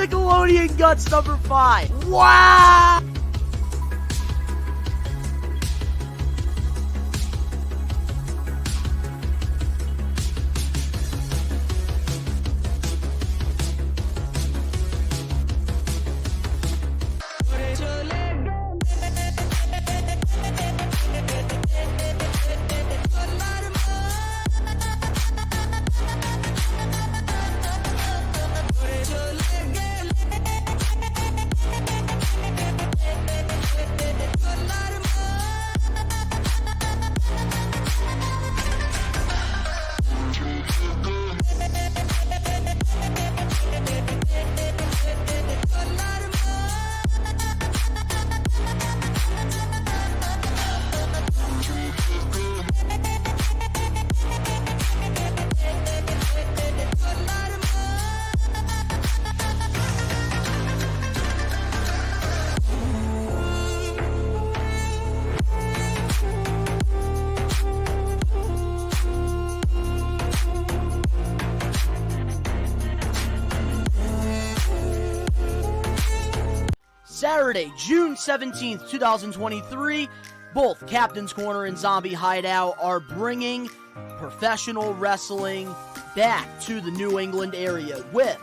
Nickelodeon Guts number 5. Wow! Saturday, June 17th, 2023, both Captain's Corner and Zombie Hideout are bringing professional wrestling back to the New England area with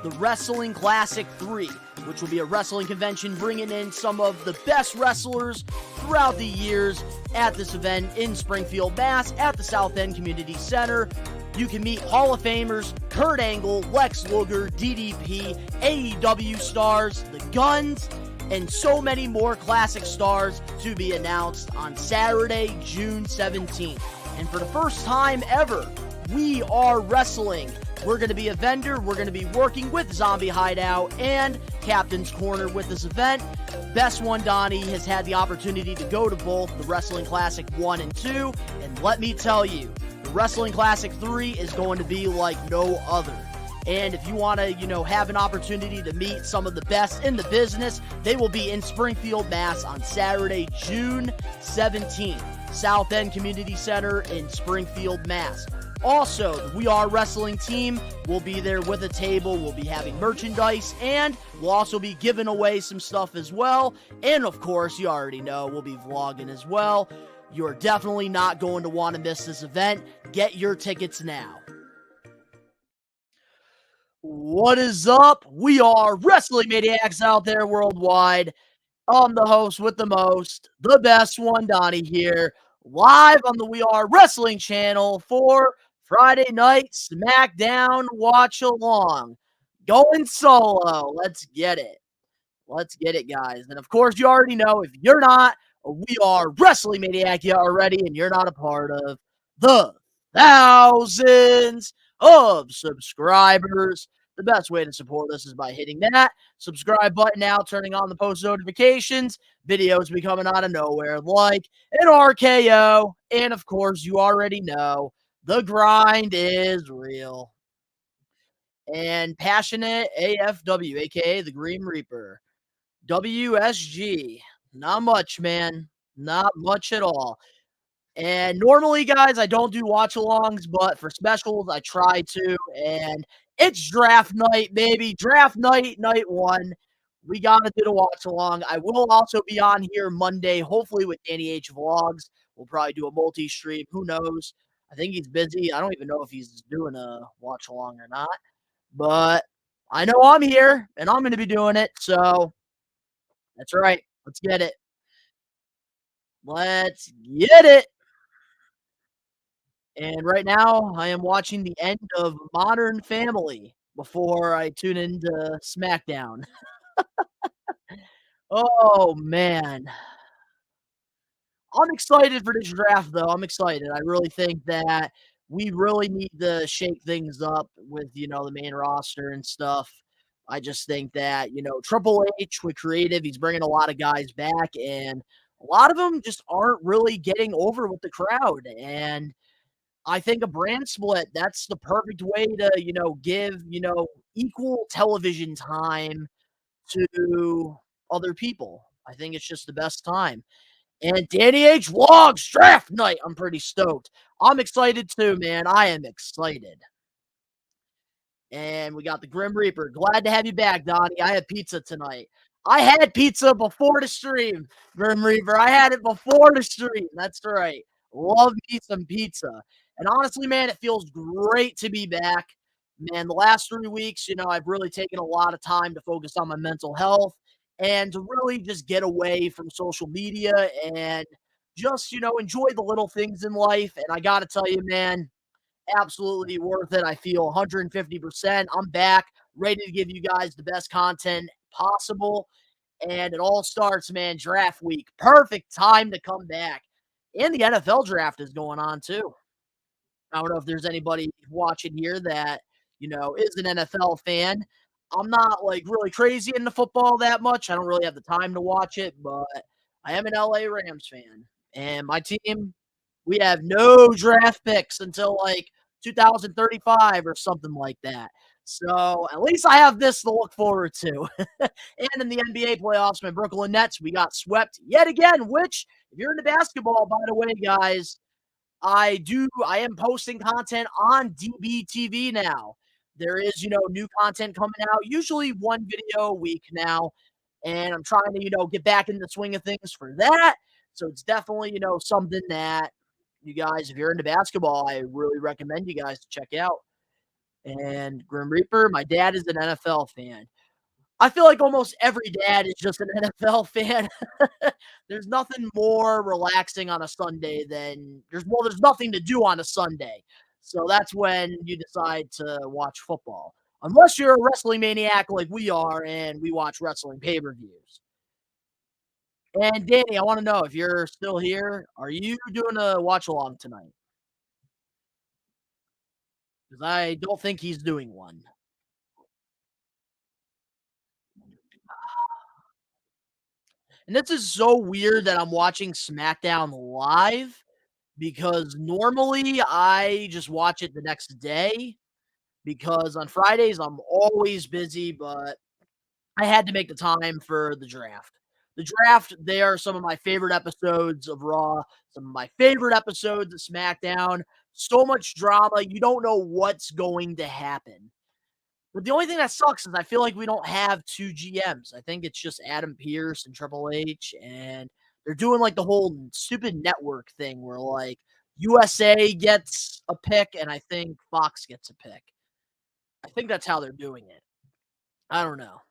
the Wrestling Classic 3, which will be a wrestling convention bringing in some of the best wrestlers throughout the years at this event in Springfield, Mass. At the South End Community Center. You can meet Hall of Famers Kurt Angle, Lex Luger, DDP, AEW stars, The Guns, and so many more classic stars to be announced on Saturday, June 17th. And for the first time ever, we are wrestling. We're going to be a vendor. We're going to be working with Zombie Hideout and Captain's Corner with this event. Best One Donnie has had the opportunity to go to both the Wrestling Classic 1 and 2. And let me tell you, the Wrestling Classic 3 is going to be like no other. And if you want to, have an opportunity to meet some of the best in the business, they will be in Springfield, Mass. On Saturday, June 17th. South End Community Center in Springfield, Mass. Also, the We Are Wrestling team will be there with a table. We'll be having merchandise, and we'll also be giving away some stuff as well. And, of course, you already know, we'll be vlogging as well. You're definitely not going to want to miss this event. Get your tickets now. What is up? We are Wrestling Maniacs out there worldwide. I'm the host with the most, the best one, Donnie here, live on the We Are Wrestling channel for Friday night Smackdown watch along. Going solo. Let's get it. Let's get it, guys. And of course, you already know, if you're not a We Are Wrestling Maniac yet already, and you're not a part of the thousands of subscribers, the best way to support us is by hitting that subscribe button now, turning on the post notifications. Videos be coming out of nowhere like an RKO. And of course, you already know the grind is real. And Passionate AFW, aka the Green Reaper. WSG. Not much, man. Not much at all. And normally, guys, I don't do watch-alongs, but for specials, I try to. And it's draft night, baby. Draft night, night one. We got to do the watch-along. I will also be on here Monday, hopefully with Danny H Vlogs. We'll probably do a multi-stream. Who knows? I think he's busy. I don't even know if he's doing a watch-along or not. But I know I'm here, and I'm going to be doing it. So that's right. Let's get it. Let's get it. And right now, I am watching the end of Modern Family before I tune into Smackdown. Oh, man. I'm excited for this draft, though. I'm excited. I really think that we really need to shake things up with, the main roster and stuff. I just think that, Triple H with creative, he's bringing a lot of guys back, and a lot of them just aren't really getting over with the crowd. And I think a brand split, that's the perfect way to, give, equal television time to other people. I think it's just the best time. And Danny H Vlogs draft night, I'm pretty stoked. I'm excited too, man. I am excited. And we got the Grim Reaper. Glad to have you back, Donnie. I had pizza tonight. I had pizza before the stream, Grim Reaper. I had it before the stream. That's right. Love me some pizza. And honestly, man, it feels great to be back. Man, the last 3 weeks, I've really taken a lot of time to focus on my mental health and to really just get away from social media and just, enjoy the little things in life. And I got to tell you, man, absolutely worth it. I feel 150%. I'm back, ready to give you guys the best content possible. And it all starts, man, draft week. Perfect time to come back. And the NFL draft is going on too. I don't know if there's anybody watching here that, is an NFL fan. I'm not like really crazy into football that much. I don't really have the time to watch it, but I am an LA Rams fan. And my team, we have no draft picks until like 2035 or something like that. So at least I have this to look forward to. And in the NBA playoffs, my Brooklyn Nets, we got swept yet again, which, if you're into basketball, by the way, guys, I am posting content on DBTV now. There is, new content coming out, usually one video a week now. And I'm trying to, get back in the swing of things for that. So it's definitely, something that you guys, if you're into basketball, I really recommend you guys to check out. And Grim Reaper, my dad is an NFL fan. I feel like almost every dad is just an NFL fan. There's nothing more relaxing on a Sunday than there's nothing to do on a Sunday. So that's when you decide to watch football. Unless you're a wrestling maniac like we are and we watch wrestling pay-per-views. And Danny, I want to know if you're still here, are you doing a watch along tonight? Because I don't think he's doing one. And this is so weird that I'm watching SmackDown live because normally I just watch it the next day because on Fridays I'm always busy, but I had to make the time for the draft. The draft, they are some of my favorite episodes of Raw, some of my favorite episodes of SmackDown. So much drama. You don't know what's going to happen. But the only thing that sucks is I feel like we don't have two GMs. I think it's just Adam Pearce and Triple H, and they're doing like the whole stupid network thing where like USA gets a pick and I think Fox gets a pick. I think that's how they're doing it. I don't know.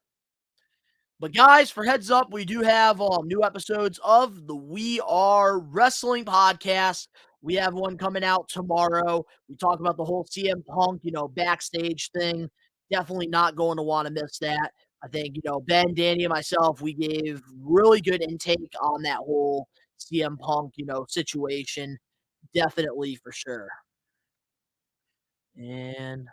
But guys, for heads up, we do have new episodes of the We Are Wrestling podcast. We have one coming out tomorrow. We talk about the whole CM Punk, backstage thing. Definitely not going to want to miss that. I think, Ben, Danny, and myself, we gave really good intake on that whole CM Punk, situation. Definitely for sure. And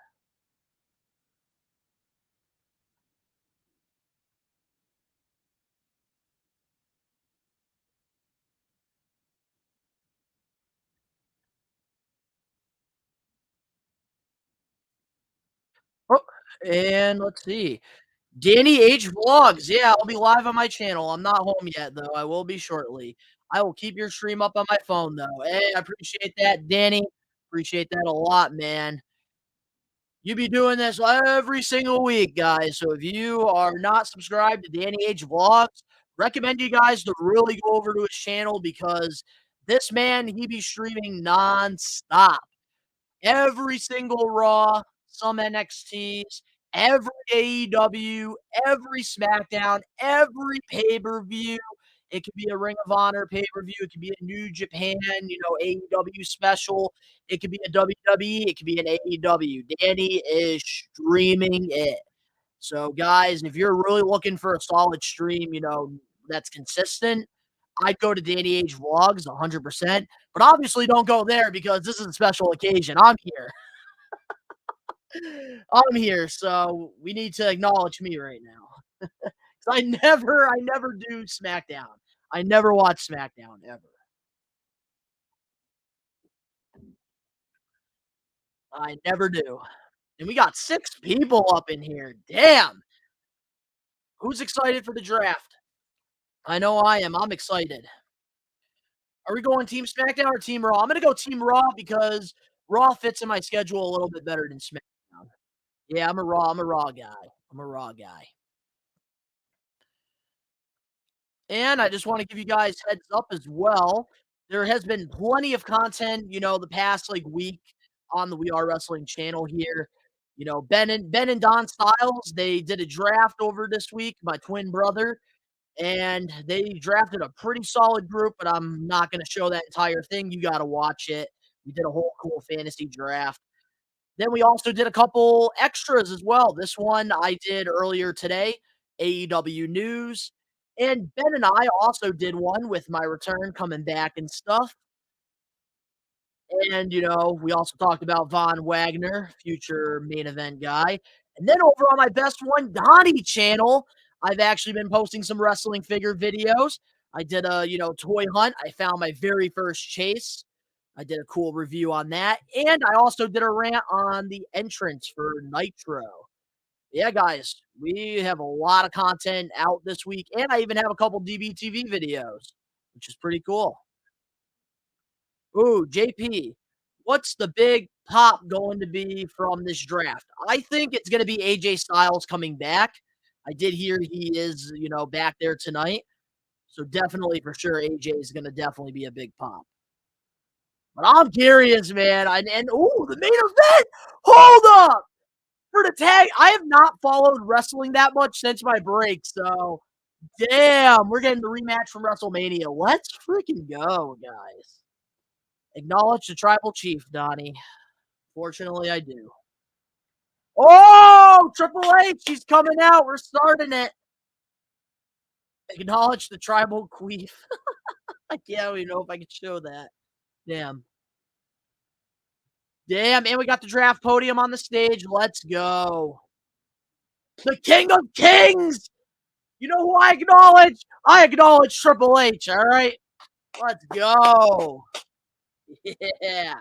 oh, and let's see. Danny H Vlogs. Yeah, I'll be live on my channel. I'm not home yet, though. I will be shortly. I will keep your stream up on my phone, though. Hey, I appreciate that, Danny. Appreciate that a lot, man. You be doing this every single week, guys. So if you are not subscribed to Danny H Vlogs, recommend you guys to really go over to his channel because this man, he be streaming nonstop. Every single Raw, some NXTs, every AEW, every SmackDown, every pay-per-view. It could be a Ring of Honor pay-per-view. It could be a New Japan, AEW special. It could be a WWE. It could be an AEW. Danny is streaming it. So, guys, if you're really looking for a solid stream, that's consistent, I'd go to Danny H Vlogs 100%. But obviously, don't go there because this is a special occasion. I'm here. I'm here, so we need to acknowledge me right now. I never do SmackDown. I never watch SmackDown ever. I never do. And we got 6 people up in here. Damn. Who's excited for the draft? I know I am. I'm excited. Are we going Team SmackDown or Team Raw? I'm going to go Team Raw because Raw fits in my schedule a little bit better than SmackDown. Yeah, I'm a Raw guy. I'm a Raw guy. And I just want to give you guys heads up as well. There has been plenty of content, the past like week on the We Are Wrestling channel here. Ben and Don Styles, they did a draft over this week, my twin brother, and they drafted a pretty solid group, but I'm not going to show that entire thing. You got to watch it. We did a whole cool fantasy draft. Then we also did a couple extras as well. This one I did earlier today, AEW news. And Ben and I also did one with my return coming back and stuff. And, we also talked about Von Wagner, future main event guy. And then over on my Best One Donnie channel, I've actually been posting some wrestling figure videos. I did a, toy hunt. I found my very first chase. I did a cool review on that. And I also did a rant on the entrance for Nitro. Yeah, guys, we have a lot of content out this week. And I even have a couple DBTV videos, which is pretty cool. Ooh, JP, what's the big pop going to be from this draft? I think it's going to be AJ Styles coming back. I did hear he is, back there tonight. So definitely for sure, AJ is going to definitely be a big pop. But I'm curious, man. And ooh, the main event. Hold up for the tag. I have not followed wrestling that much since my break. So damn, we're getting the rematch from WrestleMania. Let's freaking go, guys. Acknowledge the tribal chief, Donnie. Fortunately, I do. Oh, Triple H, he's coming out. We're starting it. Acknowledge the tribal queef. I can't even know if I can show that. Damn. Damn, and we got the draft podium on the stage. Let's go. The King of Kings. You know who I acknowledge? I acknowledge Triple H, all right? Let's go. Yeah.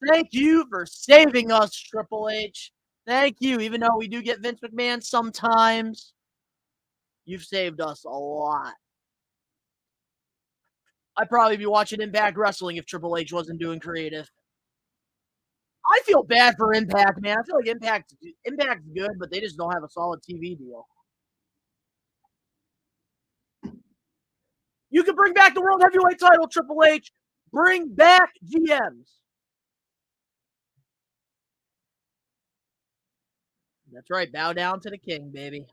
Thank you for saving us, Triple H. Thank you. Even though we do get Vince McMahon sometimes, you've saved us a lot. I'd probably be watching Impact Wrestling if Triple H wasn't doing creative. I feel bad for Impact, man. I feel like Impact's good, but they just don't have a solid TV deal. You can bring back the World Heavyweight title, Triple H. Bring back GMs. That's right. Bow down to the king, baby.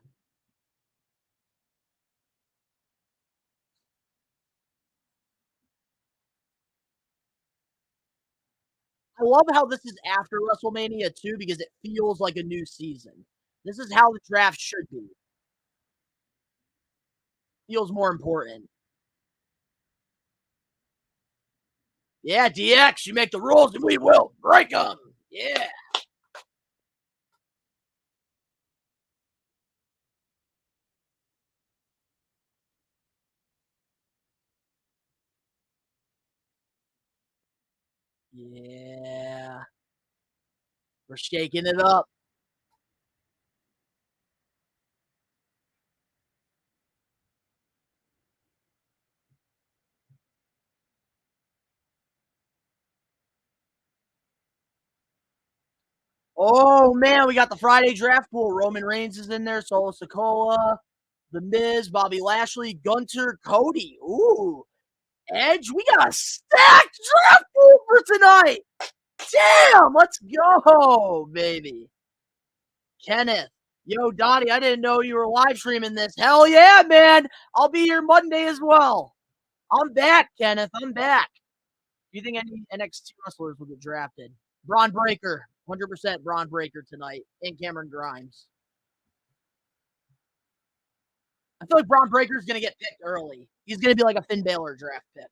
I love how this is after WrestleMania too, because it feels like a new season. This is how the draft should be. Feels more important. Yeah, DX, you make the rules and we will break them. Yeah. Yeah. We're shaking it up. Oh man, we got the Friday draft pool. Roman Reigns is in there, Solo Sikoa, The Miz, Bobby Lashley, Gunter, Cody. Ooh, Edge. We got a stacked draft pool for tonight. Damn, let's go, baby. Kenneth. Yo, Dottie, I didn't know you were live streaming this. Hell yeah, man. I'll be here Monday as well. I'm back, Kenneth. I'm back. Do you think any NXT wrestlers will get drafted? Braun Breaker. 100% Braun Breaker tonight. And Cameron Grimes. I feel like Braun Breaker is going to get picked early. He's going to be like a Finn Balor draft pick.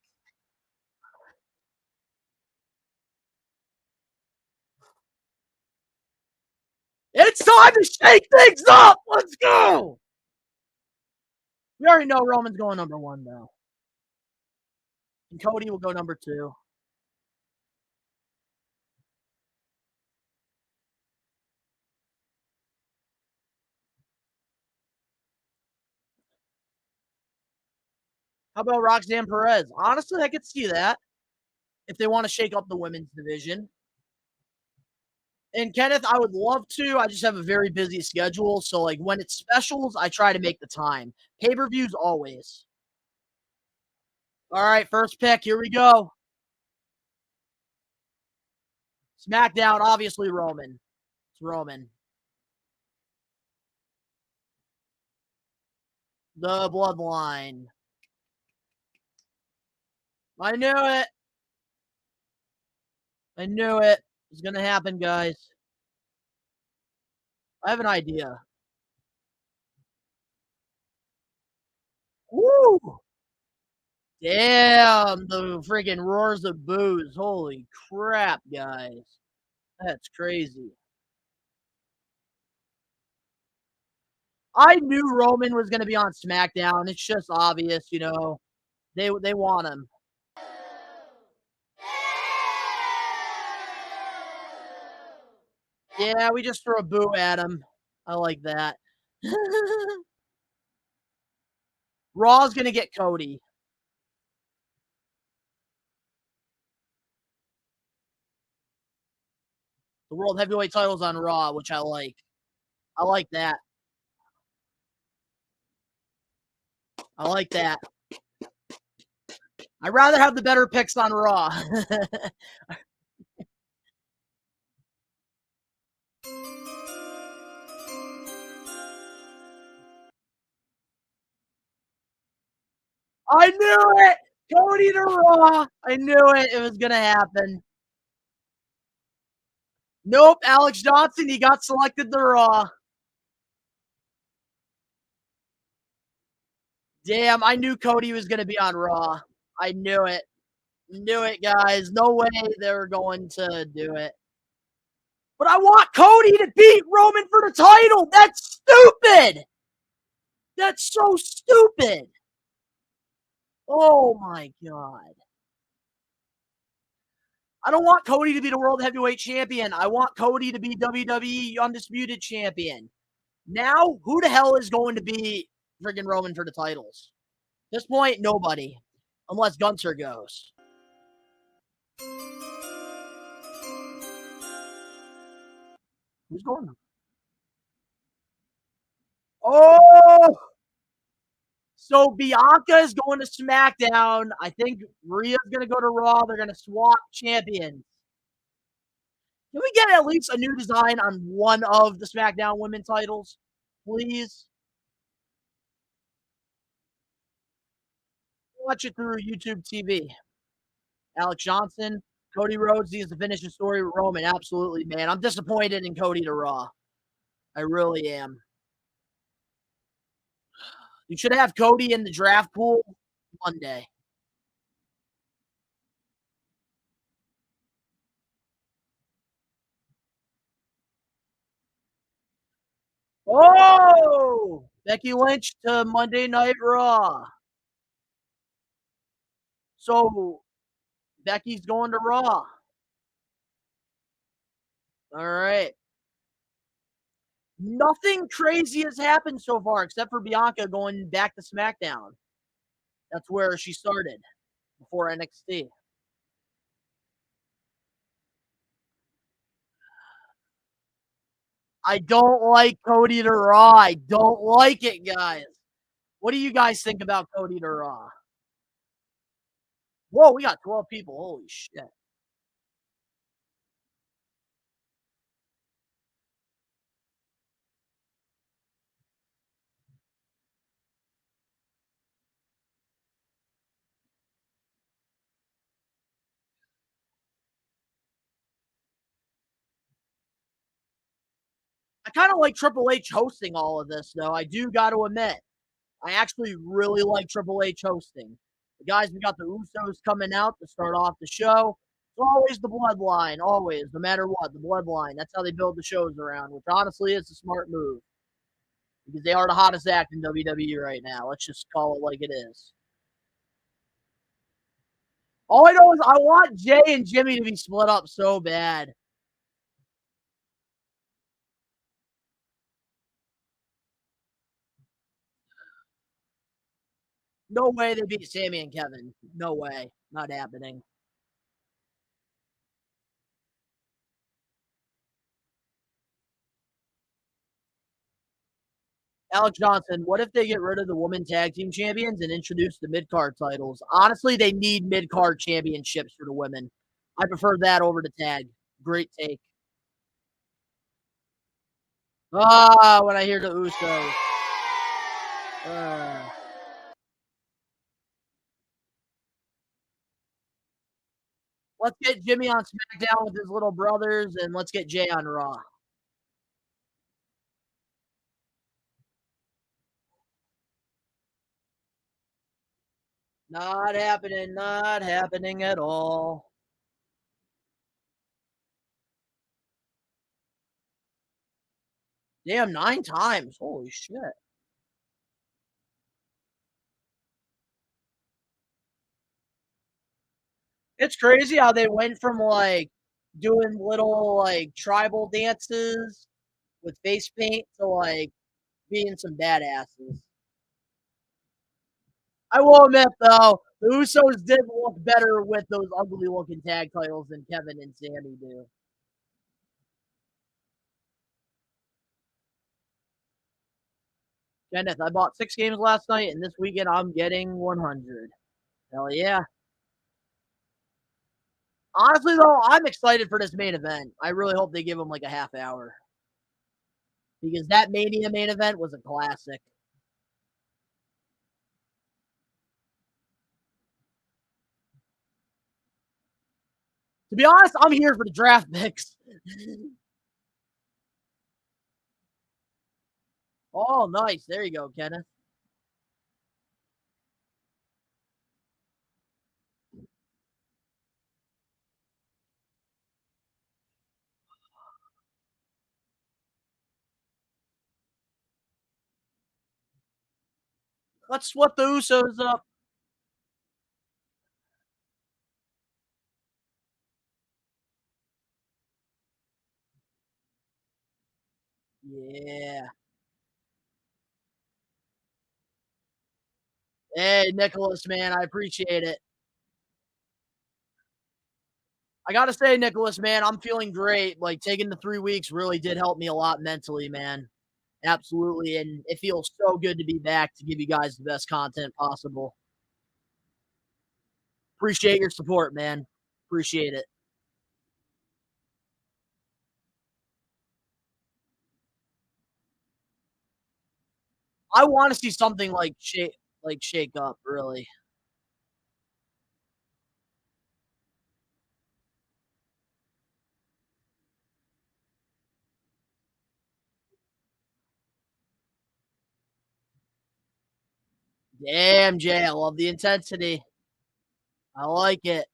It's time to shake things up. Let's go. We already know Roman's going number one, though. And Cody will go number two. How about Roxanne Perez? Honestly, I could see that. if they want to shake up the women's division. And Kenneth, I would love to. I just have a very busy schedule. So, like, when it's specials, I try to make the time. Pay per views always. All right, first pick. Here we go. Smackdown, obviously Roman. It's Roman. The Bloodline. I knew it. I knew it. It's going to happen, guys. I have an idea. Woo! Damn, the freaking roars of boos. Holy crap, guys. That's crazy. I knew Roman was going to be on SmackDown. It's just obvious, you know. They want him. Yeah, we just throw a boo at him. I like that. Raw's going to get Cody. The World Heavyweight title's on Raw, which I like. I like that. I like that. I'd rather have the better picks on Raw. I knew it! Cody to Raw. I knew it. It was going to happen. Nope, Alex Johnson, he got selected to Raw. Damn, I knew Cody was going to be on Raw. I knew it. Knew it, guys. No way they were going to do it. But I want Cody to beat Roman for the title. That's stupid. That's so stupid. Oh, my God. I don't want Cody to be the World Heavyweight Champion. I want Cody to be WWE Undisputed Champion. Now, who the hell is going to be friggin' Roman for the titles? At this point, nobody. Unless Gunther goes. Who's going? Oh! So Bianca is going to SmackDown. I think Rhea's going to go to Raw. They're going to swap champions. Can we get at least a new design on one of the SmackDown women titles? Please? Watch it through YouTube TV. Alex Johnson, Cody Rhodes needs to finish the story with Roman. Absolutely, man. I'm disappointed in Cody to Raw. I really am. You should have Cody in the draft pool Monday. Oh! Becky Lynch to Monday Night Raw. So Becky's going to Raw. All right. Nothing crazy has happened so far except for Bianca going back to SmackDown. That's where she started before NXT. I don't like Cody to Raw. I don't like it, guys. What do you guys think about Cody to Raw? Whoa, we got 12 people. Holy shit. I kind of like Triple H hosting all of this, though. I do got to admit. I actually really like Triple H hosting. The guys, we got the Usos coming out to start off the show. It's always the Bloodline, always, no matter what, the Bloodline. That's how they build the shows around, which honestly is a smart move because they are the hottest act in WWE right now. Let's just call it like it is. All I know is I want Jay and Jimmy to be split up so bad. No way they beat Sammy and Kevin. No way. Not happening. Alex Johnson, what if they get rid of the women tag team champions and introduce the mid-card titles? Honestly, they need mid-card championships for the women. I prefer that over the tag. Great take. When I hear the Usos. Let's get Jimmy on SmackDown with his little brothers, and let's get Jay on Raw. Not happening. Not happening at all. Damn, 9 times. Holy shit. It's crazy how they went from like doing little like tribal dances with face paint to like being some badasses. I will admit though, the Usos did look better with those ugly looking tag titles than Kevin and Sammy do. Kenneth, I bought 6 games last night, and this weekend I'm getting 100. Hell yeah. Honestly, though, I'm excited for this main event. I really hope they give them like a half hour. Because that Mania main event was a classic. To be honest, I'm here for the draft picks. Oh, nice. There you go, Kenneth. Let's split the Usos up. Yeah. Hey, Nicholas, man, I appreciate it. I gotta say, Nicholas, man, I'm feeling great. Like taking the 3 weeks really did help me a lot mentally, man. Absolutely. And it feels so good to be back to give you guys the best content possible. Appreciate your support, man. Appreciate it. I want to see something shake up, really. Damn, Jay, I love the intensity. I like it.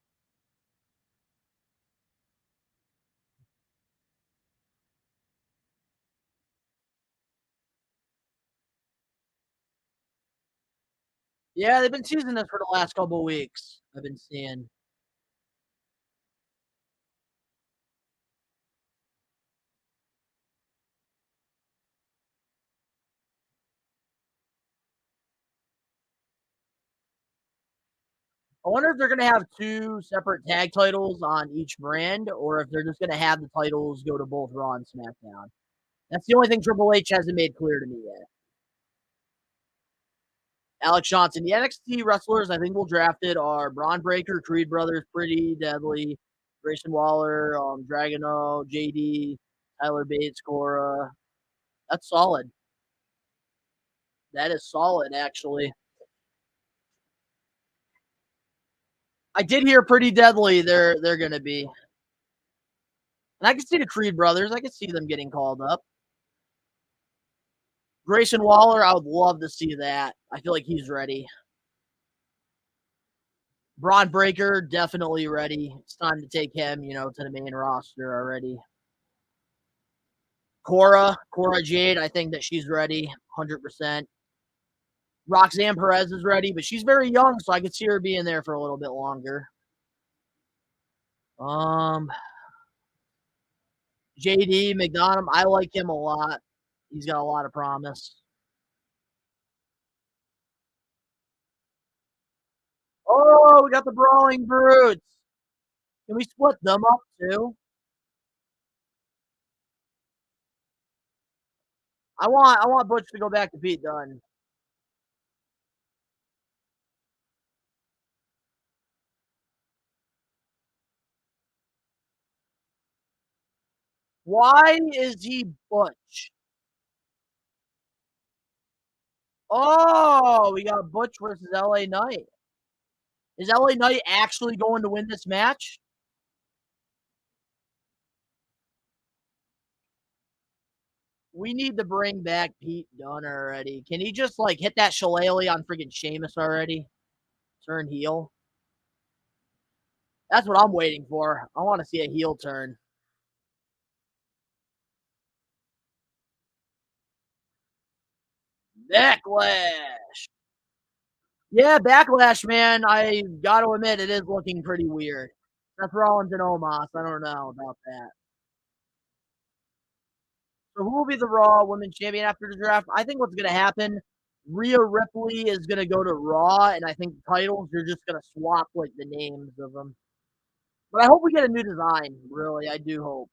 Yeah, they've been teasing this for the last couple of weeks. I've been seeing. I wonder if they're gonna have 2 separate tag titles on each brand, or if they're just gonna have the titles go to both Raw and SmackDown. That's the only thing Triple H hasn't made clear to me yet. Alex Johnson. The NXT wrestlers I think we'll drafted are Braun Breaker, Creed Brothers, Pretty Deadly, Grayson Waller, Dragono, JD, Tyler Bates, Cora. That's solid. That is solid, actually. I did hear Pretty Deadly. They're gonna be, and I can see the Creed Brothers. I can see them getting called up. Grayson Waller, I would love to see that. I feel like he's ready. Braun Breaker, definitely ready. It's time to take him, to the main roster already. Cora Jade, I think that she's ready, 100%. Roxanne Perez is ready, but she's very young, so I could see her being there for a little bit longer. JD McDonough, I like him a lot. He's got a lot of promise. Oh, we got the Brawling Brutes. Can we split them up too? I want Butch to go back to Pete Dunne. Why is he Butch? Oh, we got Butch versus LA Knight. Is LA Knight actually going to win this match? We need to bring back Pete Dunne already. Can he just like hit that shillelagh on freaking Sheamus already? Turn heel. That's what I'm waiting for. I want to see a heel turn. Backlash. Yeah, Backlash, man. I got to admit, it is looking pretty weird. Seth Rollins and Omos. I don't know about that. So who will be the Raw Women's Champion after the draft? I think what's going to happen, Rhea Ripley is going to go to Raw, and I think the titles, you're just going to swap like the names of them. But I hope we get a new design, really. I do hope.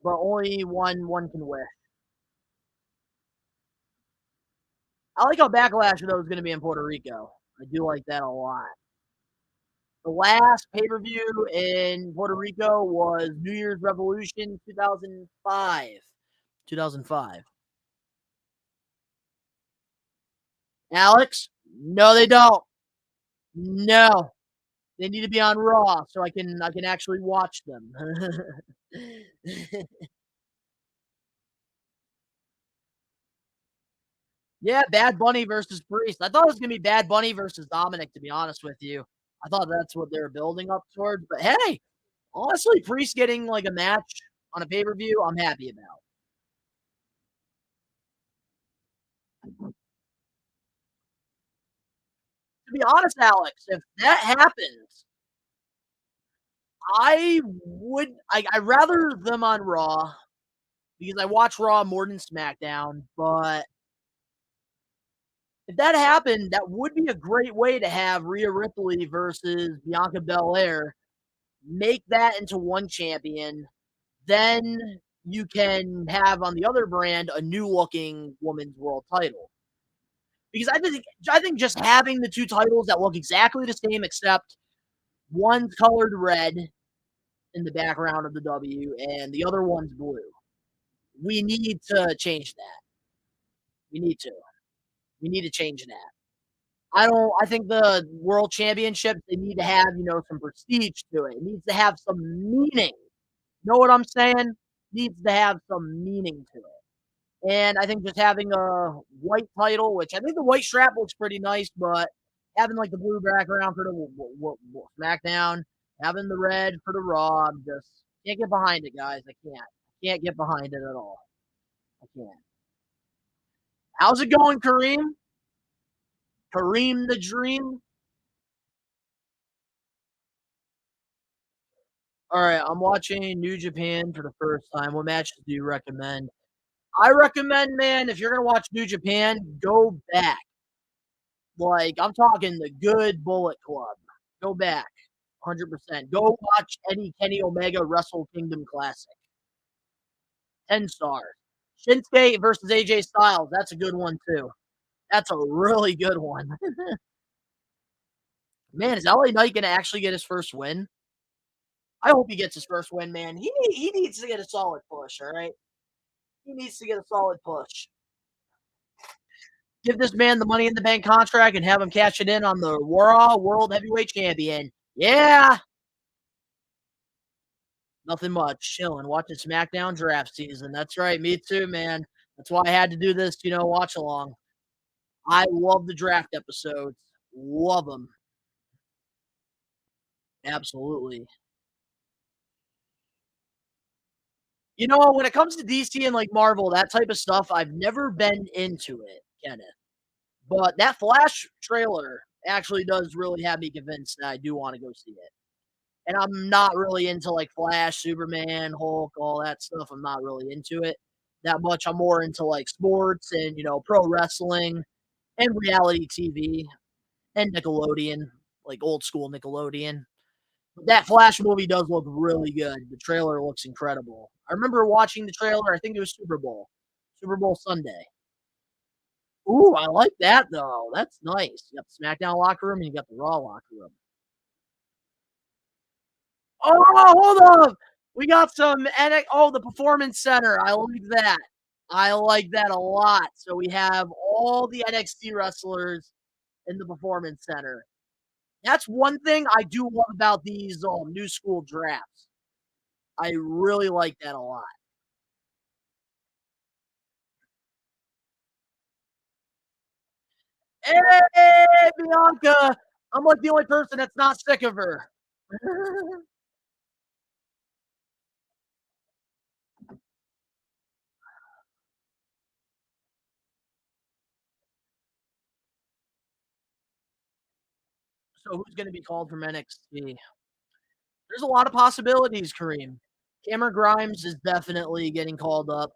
But only one can wish. I like how Backlash, though, is going to be in Puerto Rico. I do like that a lot. The last pay-per-view in Puerto Rico was New Year's Revolution 2005. 2005. Alex? No, they don't. No. They need to be on Raw so I can actually watch them. Yeah, Bad Bunny versus Priest. I thought it was gonna be Bad Bunny versus Dominic, to be honest with you. I thought that's what they were building up towards. But hey, honestly, Priest getting like a match on a pay-per-view, I'm happy about. To be honest, Alex, if that happens, I'd rather them on Raw because I watch Raw more than SmackDown, but if that happened, that would be a great way to have Rhea Ripley versus Bianca Belair. Make that into one champion. Then you can have on the other brand a new looking women's world title. Because I think just having the two titles that look exactly the same except one's colored red in the background of the W and the other one's blue. We need to change that. We need to. We need to change that. I think the world championships, they need to have, some prestige to it. It needs to have some meaning. Know what I'm saying? Needs to have some meaning to it. And I think just having a white title, which I think the white strap looks pretty nice, but having like the blue background for the SmackDown, having the red for the Raw, I'm just can't get behind it, guys. I can't. Can't get behind it at all. I can't. How's it going, Kareem? Kareem the Dream? All right, I'm watching New Japan for the first time. What matches do you recommend? I recommend, man, if you're gonna watch New Japan, go back. Like I'm talking the Good Bullet Club. Go back, 100%. Go watch any Kenny Omega Wrestle Kingdom Classic. 10 stars. Shinsuke versus AJ Styles. That's a good one too. That's a really good one. Man, is LA Knight gonna actually get his first win? I hope he gets his first win, man. He needs to get a solid push. All right, he needs to get a solid push. Give this man the Money in the Bank contract and have him cash it in on the Raw World Heavyweight Champion. Yeah, nothing much. Chilling, watching SmackDown draft season. That's right, me too, man. That's why I had to do this, watch along. I love the draft episodes. Love them. Absolutely. When it comes to DC and like Marvel, that type of stuff, I've never been into it, Kenneth. But that Flash trailer actually does really have me convinced that I do want to go see it. And I'm not really into like Flash, Superman, Hulk, all that stuff. I'm not really into it that much. I'm more into like sports and, pro wrestling and reality TV and Nickelodeon, like old school Nickelodeon. But that Flash movie does look really good. The trailer looks incredible. I remember watching the trailer, I think it was Super Bowl Sunday. Ooh, I like that though. That's nice. You got the SmackDown locker room and you got the Raw locker room. Oh, hold up. We got some the Performance Center. I like that. I like that a lot. So we have all the NXT wrestlers in the Performance Center. That's one thing I do love about these new school drafts. I really like that a lot. Hey, Bianca! I'm like the only person that's not sick of her. So who's going to be called from NXT? There's a lot of possibilities, Kareem. Cameron Grimes is definitely getting called up.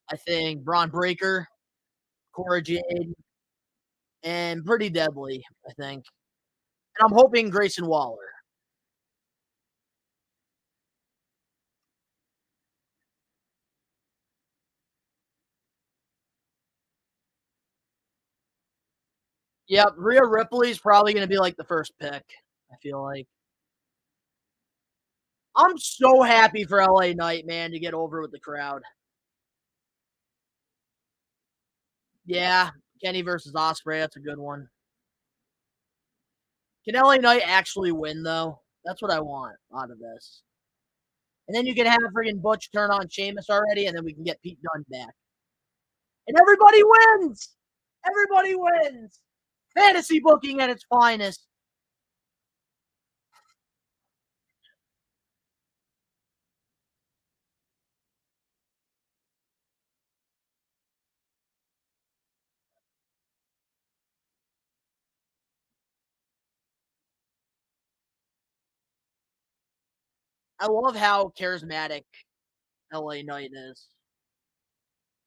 I think Braun Breaker, Cora Jade, and Pretty Deadly, I think. And I'm hoping Grayson Waller. Yep, Rhea Ripley's probably going to be like the first pick, I feel like. I'm so happy for LA Knight, man, to get over with the crowd. Yeah, Kenny versus Osprey, that's a good one. Can LA Knight actually win, though? That's what I want out of this. And then you can have friggin' Butch turn on Sheamus already, and then we can get Pete Dunne back. And everybody wins! Everybody wins! Fantasy booking at its finest. I love how charismatic LA Knight is.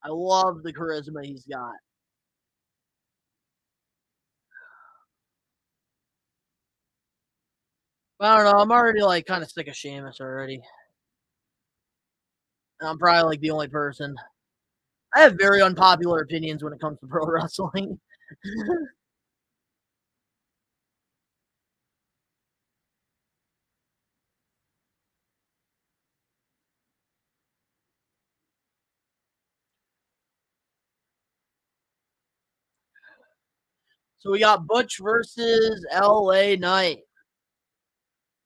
I love the charisma he's got. But I don't know. I'm already like kind of sick of Sheamus already. And I'm probably like the only person. I have very unpopular opinions when it comes to pro wrestling. So we got Butch versus LA Knight.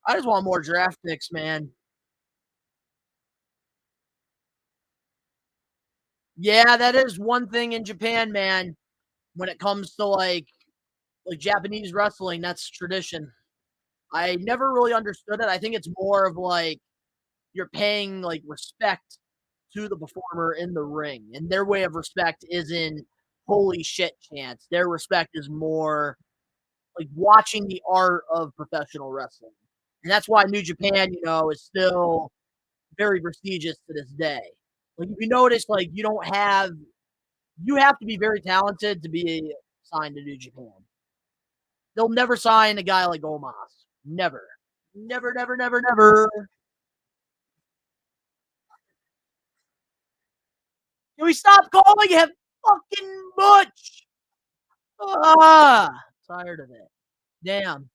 I just want more draft picks, man. Yeah, that is one thing in Japan, man. When it comes to like Japanese wrestling, that's tradition. I never really understood it. I think it's more of like you're paying like respect to the performer in the ring, and their way of respect isn't holy shit chants. Their respect is more like watching the art of professional wrestling, and that's why New Japan, is still very prestigious to this day. Like if you notice, like you have to be very talented to be signed to New Japan. They'll never sign a guy like Omos. Never. Never, never, never, never. Can we stop calling him fucking Butch? Ah, tired of it. Damn.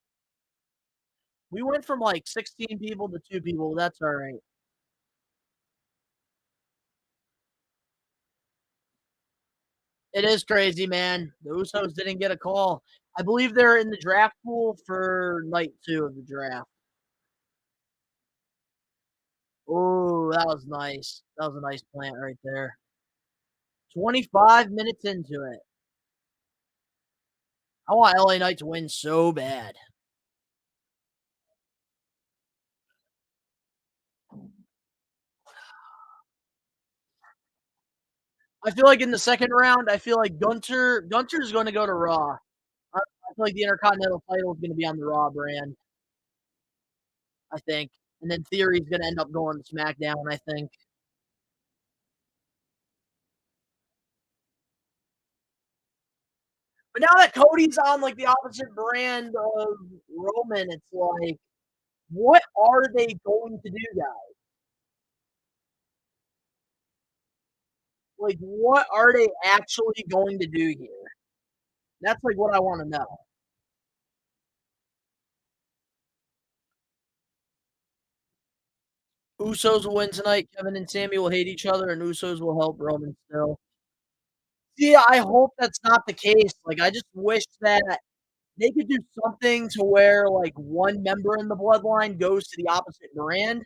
We went from like 16 people to 2 people. That's all right. It is crazy, man. The Usos didn't get a call. I believe they're in the draft pool for night 2 of the draft. Oh, that was nice. That was a nice plant right there. 25 minutes into it. I want LA Knight to win so bad. I feel like in the second round, I feel like Gunter's going to go to Raw. I feel like the Intercontinental title is going to be on the Raw brand. I think, and then Theory's going to end up going to SmackDown. I think. But now that Cody's on like the opposite brand of Roman, it's like, what are they going to do, guys? Like, what are they actually going to do here? That's, like, what I wanna know. Usos will win tonight, Kevin and Sami will hate each other, and Usos will help Roman still. See, I hope that's not the case, like, I just wish that they could do something to where, like, one member in the Bloodline goes to the opposite brand.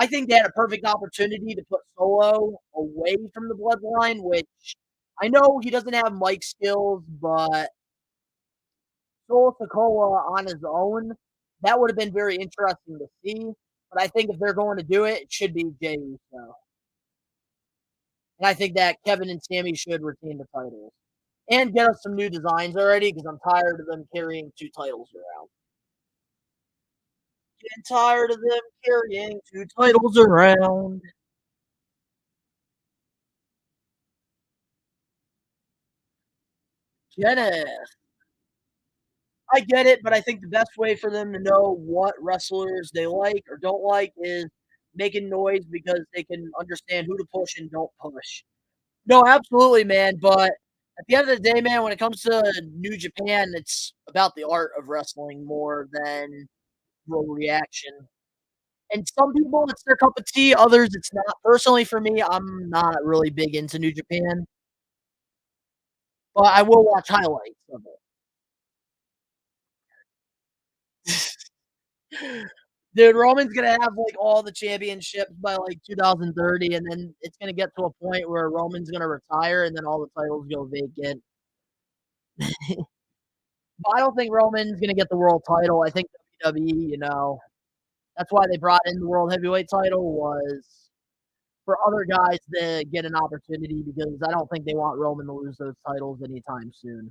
I think they had a perfect opportunity to put Solo away from the Bloodline, which I know he doesn't have mic skills, but Solo Sikoa on his own, that would have been very interesting to see. But I think if they're going to do it, it should be Jey Uso. And I think that Kevin and Sami should retain the titles and get us some new designs already because I'm tired of them carrying two titles around. Getting tired of them carrying two titles around. Kenneth. I get it, but I think the best way for them to know what wrestlers they like or don't like is making noise because they can understand who to push and don't push. No, absolutely, man. But at the end of the day, man, when it comes to New Japan, it's about the art of wrestling more than real reaction. And some people, it's their cup of tea. Others, it's not. Personally, for me, I'm not really big into New Japan, but I will watch highlights of it. Dude, Roman's gonna have like all the championships by like 2030, and then it's gonna get to a point where Roman's gonna retire, and then all the titles go vacant. But I don't think Roman's gonna get the world title. I think WWE, that's why they brought in the world heavyweight title was for other guys to get an opportunity because I don't think they want Roman to lose those titles anytime soon.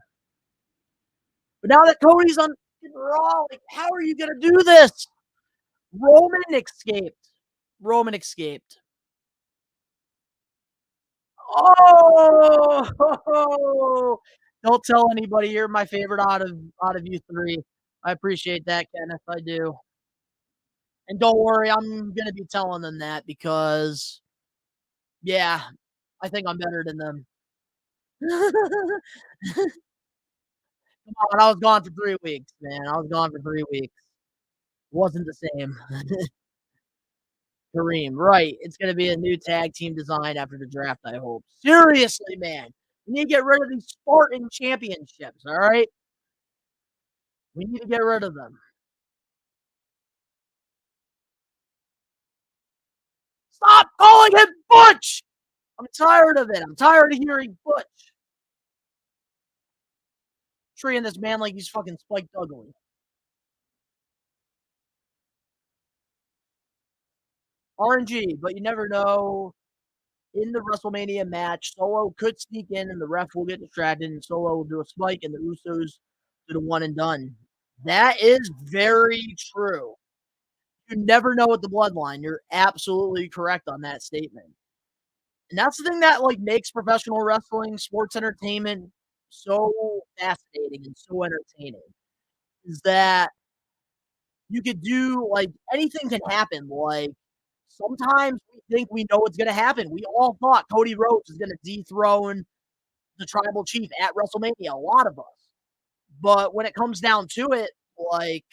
But now that Cody's on Raw, like, how are you gonna do this? Roman escaped. Roman escaped. Oh! Don't tell anybody you're my favorite out of you 3. I appreciate that, Kenneth, I do. And don't worry, I'm gonna be telling them that because, yeah, I think I'm better than them. Come on, I was gone for 3 weeks, man. I was gone for 3 weeks. Wasn't the same. Kareem, right. It's gonna be a new tag team design after the draft, I hope. Seriously, man. We need to get rid of these Spartan championships, alright? We need to get rid of them. Stop calling him Butch! I'm tired of it. I'm tired of hearing Butch. Treating this man like he's fucking Spike Dudley. RNG, but you never know. In the WrestleMania match, Solo could sneak in and the ref will get distracted and Solo will do a spike and the Usos do the one and done. That is very true. You never know with the bloodline. You're absolutely correct on that statement. And that's the thing that like makes professional wrestling, sports entertainment so fascinating and so entertaining. Is that you could do like anything can happen. Like sometimes we think we know what's gonna happen. We all thought Cody Rhodes was gonna dethrone the tribal chief at WrestleMania, a lot of us. But when it comes down to it, like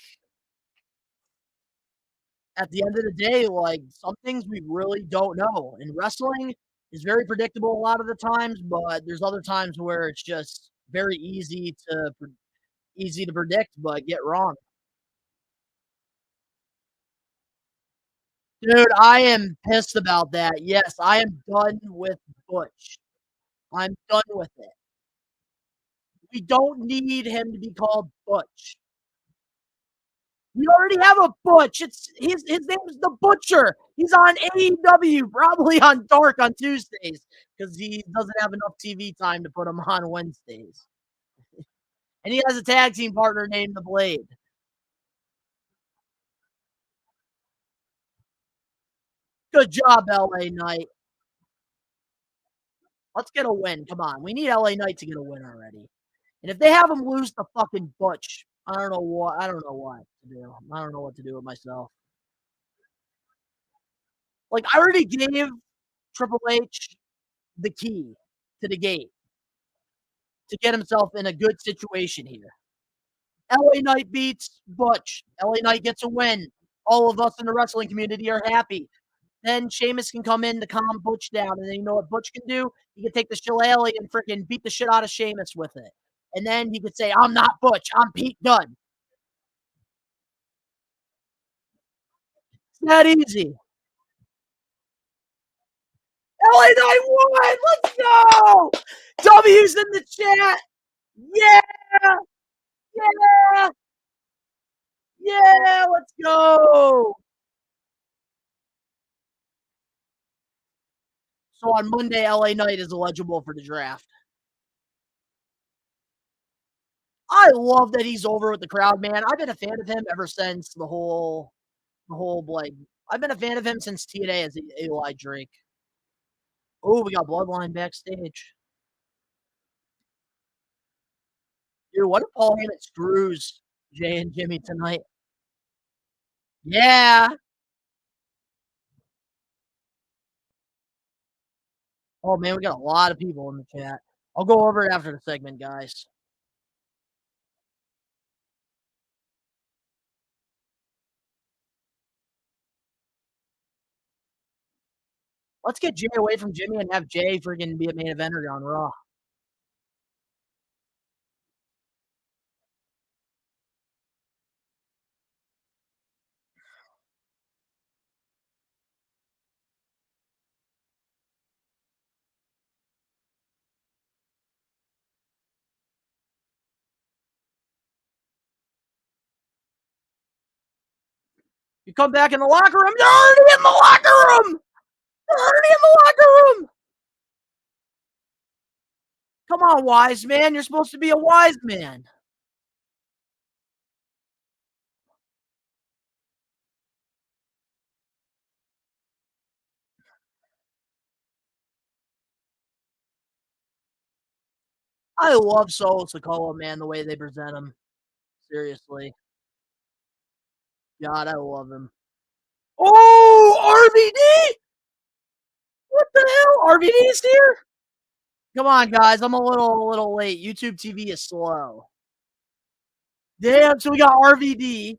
at the end of the day, like some things we really don't know. And wrestling is very predictable a lot of the times, but there's other times where it's just very easy to predict, but get wrong. Dude, I am pissed about that. Yes, I am done with Butch. I'm done with it. We don't need him to be called Butch. We already have a Butch. It's his name is the Butcher. He's on AEW, probably on Dark on Tuesdays because he doesn't have enough TV time to put him on Wednesdays. And he has a tag team partner named The Blade. Good job, LA Knight. Let's get a win. Come on. We need LA Knight to get a win already. And if they have him lose the fucking Butch, I don't know what to do. I don't know what to do with myself. Like I already gave Triple H the key to the gate to get himself in a good situation here. LA Knight beats Butch. LA Knight gets a win. All of us in the wrestling community are happy. Then Sheamus can come in to calm Butch down, and then you know what Butch can do? He can take the shillelagh and freaking beat the shit out of Sheamus with it. And then he could say, "I'm not Butch, I'm Pete Dunne." It's that easy. LA Knight won! Let's go! W's in the chat. Yeah, yeah, yeah. Let's go. So on Monday, LA Knight is eligible for the draft. I love that he's over with the crowd, man. I've been a fan of him ever since the whole like. I've been a fan of him since TNA as Eli Drake. Oh, we got Bloodline backstage. Dude, what if Paul Heyman screws Jay and Jimmy tonight? Yeah. Oh man, we got a lot of people in the chat. I'll go over it after the segment, guys. Let's get Jay away from Jimmy and have Jay freaking be a main eventer on Raw. You come back in the locker room, you're already in the locker room! You're already in the locker room! Come on, wise man. You're supposed to be a wise man. I love Solo Sikoa, man, the way they present him. Seriously. God, I love him. Oh, RVD! What the hell? RVD's here? Come on, guys. I'm a little late. YouTube TV is slow. Damn, so we got RVD.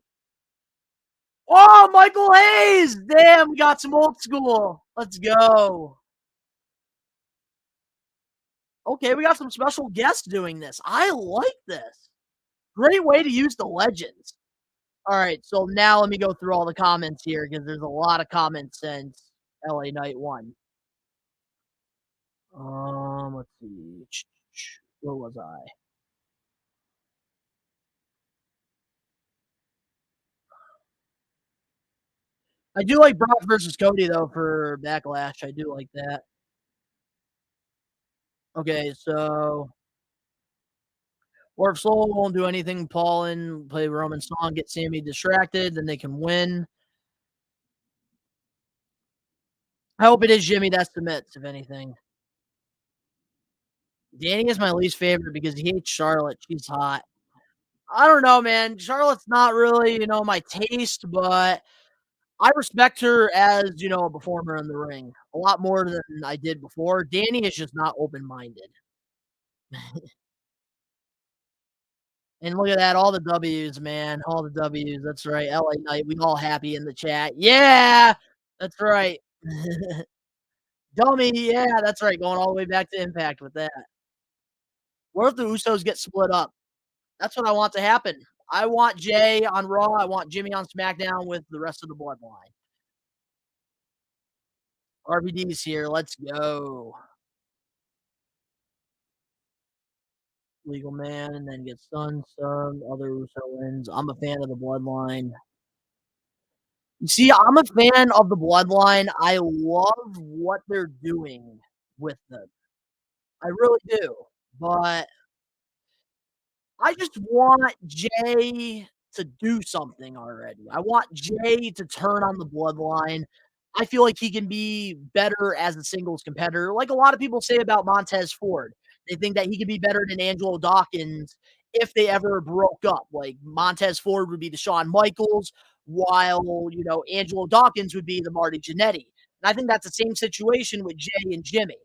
Oh, Michael Hayes! Damn, we got some old school. Let's go. Okay, we got some special guests doing this. I like this. Great way to use the legends. All right, so now let me go through all the comments here because there's a lot of comments since LA Knight won. Let's see. Where was I? I do like Brock versus Cody though for Backlash. I do like that. Okay, so or if Solo won't do anything, Paul and play Roman song, get Sammy distracted, then they can win. I hope it is Jimmy that submits, if anything. Danny is my least favorite because he hates Charlotte. She's hot. I don't know, man. Charlotte's not really, my taste, but I respect her as, a performer in the ring a lot more than I did before. Danny is just not open-minded. And look at that, all the W's, man. All the W's. That's right. LA Knight. We all happy in the chat. Yeah, that's right. Dummy. Yeah, that's right. Going all the way back to Impact with that. What if the Usos get split up? That's what I want to happen. I want Jay on Raw. I want Jimmy on SmackDown with the rest of the Bloodline. RVD's here. Let's go. Legal man, and then gets stunned, other Uso wins. I'm a fan of the Bloodline. You see, I'm a fan of the Bloodline. I love what they're doing with them. I really do. But I just want Jay to do something already. I want Jay to turn on the Bloodline. I feel like he can be better as a singles competitor, like a lot of people say about Montez Ford. They think that he could be better than Angelo Dawkins if they ever broke up. Like Montez Ford would be the Shawn Michaels, while Angelo Dawkins would be the Marty Jannetty. And I think that's the same situation with Jay and Jimmy.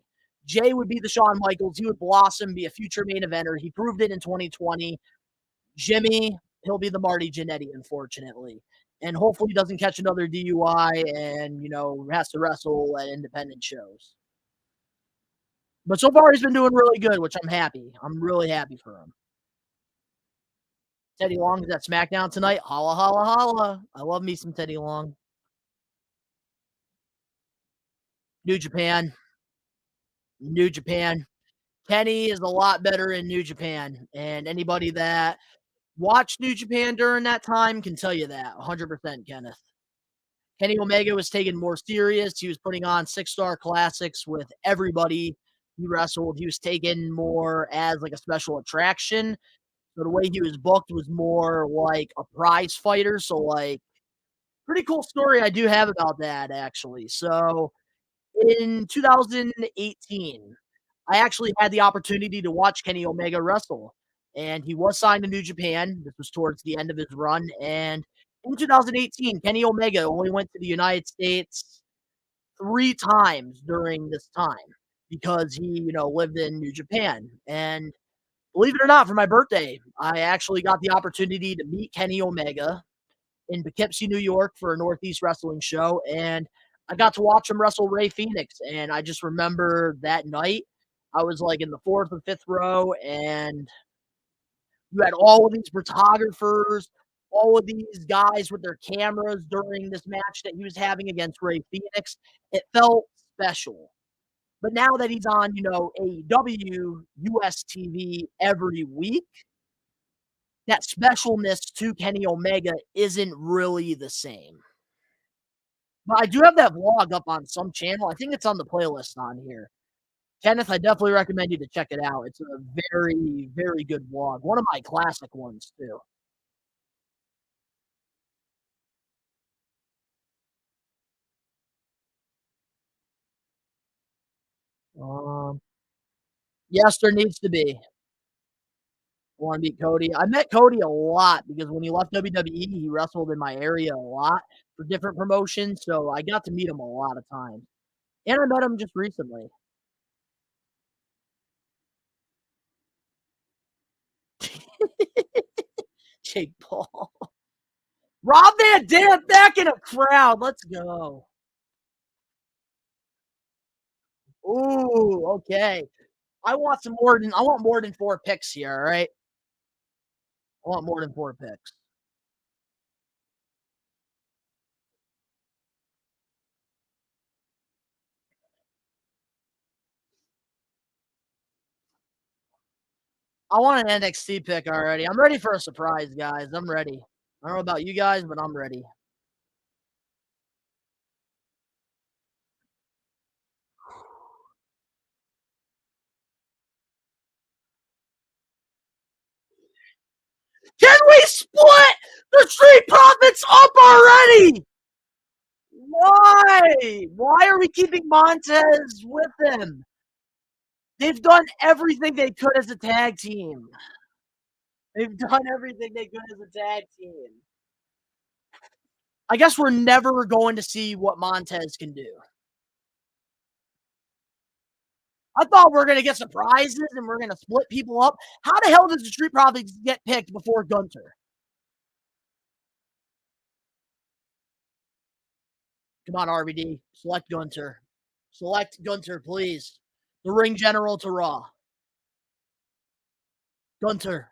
Jay would be the Shawn Michaels. He would blossom, be a future main eventer. He proved it in 2020. Jimmy, he'll be the Marty Jannetty, unfortunately. And hopefully he doesn't catch another DUI and, has to wrestle at independent shows. But so far he's been doing really good, which I'm happy. I'm really happy for him. Teddy Long is at Smackdown tonight. Holla, holla, holla. I love me some Teddy Long. New Japan. New Japan. Kenny is a lot better in New Japan. And anybody that watched New Japan during that time can tell you that. 100%, Kenneth. Kenny Omega was taken more serious. He was putting on 6-star classics with everybody he wrestled. He was taken more as like a special attraction. So the way he was booked was more like a prize fighter. So like pretty cool story I do have about that actually. So in 2018, I actually had the opportunity to watch Kenny Omega wrestle. And he was signed to New Japan. This was towards the end of his run. And in 2018, Kenny Omega only went to the United States 3 times during this time because he, lived in New Japan. And believe it or not, for my birthday, I actually got the opportunity to meet Kenny Omega in Poughkeepsie, New York for a Northeast Wrestling show. And I got to watch him wrestle Ray Phoenix. And I just remember that night, I was like in the 4th or 5th row, and you had all of these photographers, all of these guys with their cameras during this match that he was having against Ray Phoenix. It felt special. But now that he's on, AEW, US TV every week, that specialness to Kenny Omega isn't really the same. But I do have that vlog up on some channel. I think it's on the playlist on here. Kenneth, I definitely recommend you to check it out. It's a very, very good vlog. One of my classic ones, too. Yes, there needs to be. I want to meet Cody. I met Cody a lot because when he left WWE, he wrestled in my area a lot for different promotions. So I got to meet him a lot of times. And I met him just recently. Jake Paul. Rob Van Dam back in a crowd. Let's go. Ooh, okay. I want more than 4 picks here, all right? I want more than 4 picks. I want an NXT pick already. I'm ready for a surprise, guys. I'm ready. I don't know about you guys, but I'm ready. Can we split the Street Profits up already? Why? Why are we keeping Montez with him? They've done everything they could as a tag team. They've done everything they could as a tag team. I guess we're never going to see what Montez can do. I thought we were going to get surprises and we're going to split people up. How the hell does the Street Profits get picked before Gunter? Come on, RVD. Select Gunter. Select Gunter, please. The ring general to Raw. Gunter.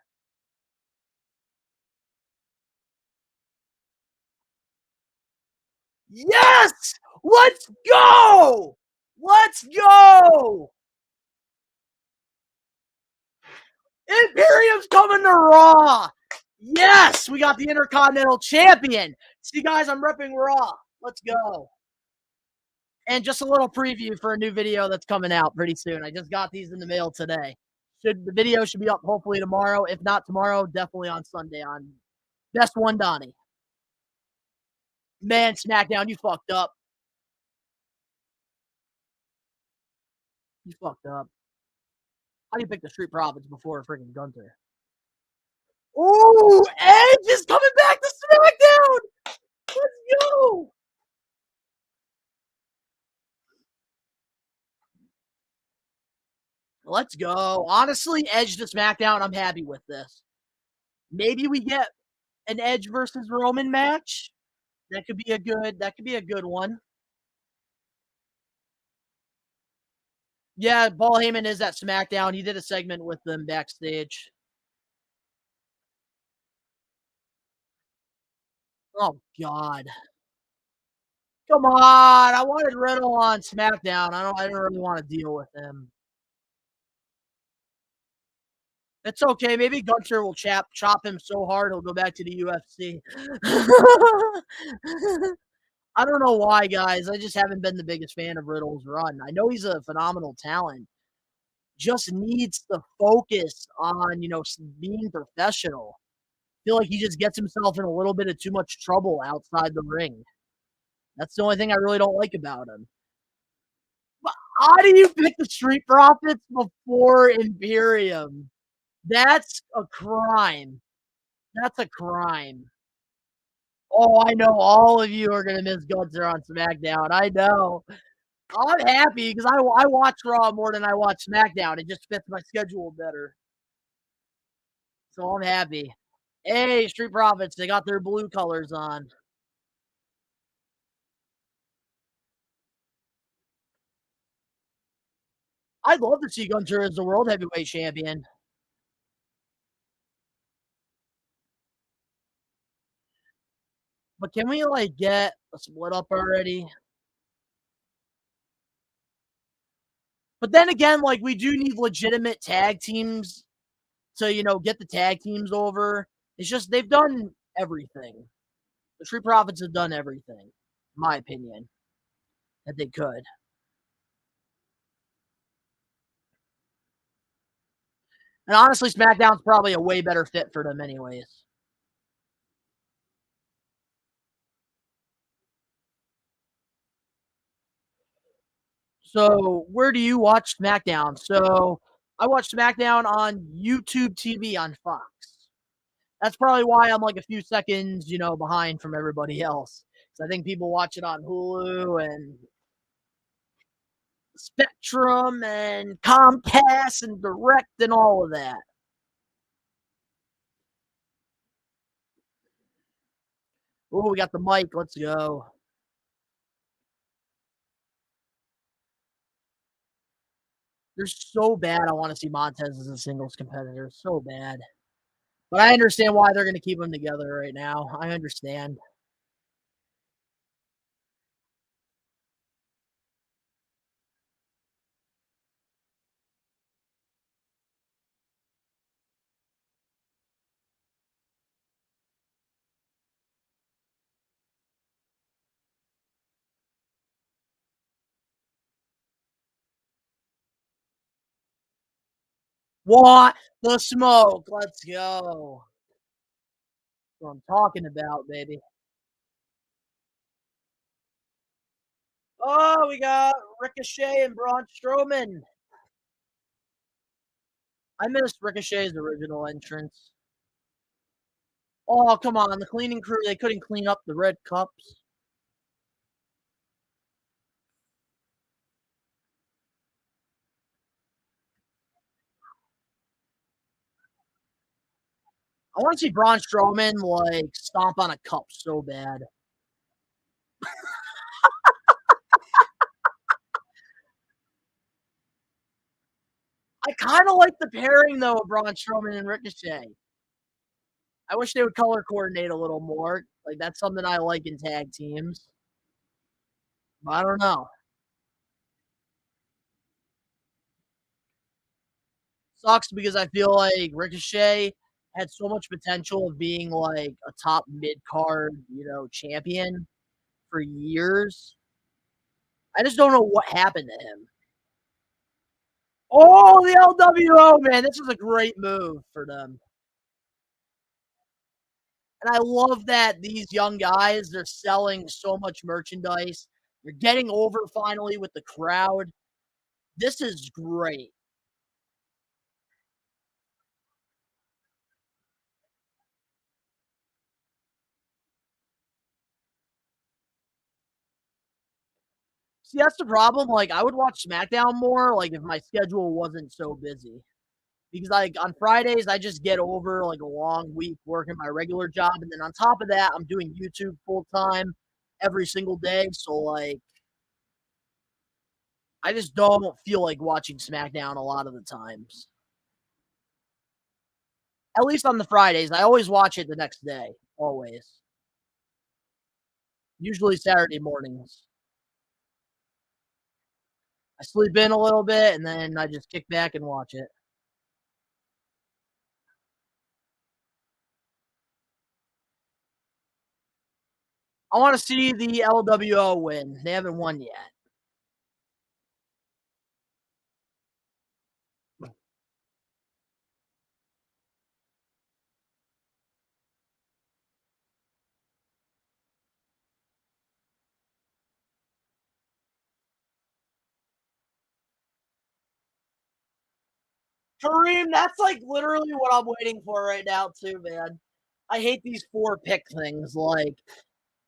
Yes! Let's go! Let's go! Imperium's coming to Raw! Yes! We got the Intercontinental Champion! See, guys, I'm repping Raw. Let's go. And just a little preview for a new video that's coming out pretty soon. I just got these in the mail today. The video should be up hopefully tomorrow. If not tomorrow, definitely on Sunday on Best One Donnie. Man, Smackdown, you fucked up. You fucked up. How do you pick the Street Profits before freaking Gunter? Ooh, Edge is coming back to SmackDown! Let's go! Let's go. Honestly, Edge to SmackDown, I'm happy with this. Maybe we get an Edge versus Roman match. That could be a good one. Yeah, Paul Heyman is at SmackDown. He did a segment with them backstage. Oh God. Come on. I wanted Riddle on SmackDown. I didn't really want to deal with him. It's okay. Maybe Gunter will chop him so hard he'll go back to the UFC. I don't know why, guys. I just haven't been the biggest fan of Riddle's run. I know he's a phenomenal talent. Just needs to focus on, being professional. I feel like he just gets himself in a little bit of too much trouble outside the ring. That's the only thing I really don't like about him. But how do you pick the Street Profits before Imperium? That's a crime. That's a crime. Oh, I know all of you are gonna miss Gunther on SmackDown. I know. I'm happy because I watch Raw more than I watch SmackDown. It just fits my schedule better. So I'm happy. Hey, Street Profits, they got their blue colors on. I'd love to see Gunther as the World Heavyweight Champion. But can we get a split up already? But then again, we do need legitimate tag teams to, get the tag teams over. It's just they've done everything. The Street Profits have done everything, in my opinion, that they could. And honestly, SmackDown's probably a way better fit for them anyways. So, where do you watch SmackDown? So, I watch SmackDown on YouTube TV on Fox. That's probably why I'm a few seconds, behind from everybody else. So I think people watch it on Hulu and Spectrum and Comcast and Direct and all of that. Oh, we got the mic. Let's go. They're so bad. I want to see Montez as a singles competitor. So bad. But I understand why they're going to keep them together right now. I understand. Want the smoke? Let's go. That's what I'm talking about, baby. Oh, we got Ricochet and Braun Strowman. I missed Ricochet's original entrance. Oh, come on. The cleaning crew, they couldn't clean up the red cups. I want to see Braun Strowman stomp on a cup so bad. I kind of like the pairing though of Braun Strowman and Ricochet. I wish they would color coordinate a little more. That's something I like in tag teams. But I don't know. Sucks because I feel like Ricochet had so much potential of being a top mid card, champion for years. I just don't know what happened to him. Oh, the LWO, man. This was a great move for them. And I love that these young guys, they're selling so much merchandise. They're getting over finally with the crowd. This is great. See, that's the problem. Like, I would watch SmackDown more, like, if my schedule wasn't so busy. Because, like, on Fridays, I just get over, like, a long week working my regular job, and then on top of that, I'm doing YouTube full time every single day, so, like, I just don't feel like watching SmackDown a lot of the times. At least on the Fridays, I always watch it the next day, always. Usually Saturday mornings. I sleep in a little bit, and then I just kick back and watch it. I wanna see the LWO win. They haven't won yet. Kareem, that's like literally what I'm waiting for right now too, man. I hate these 4 pick things. Like,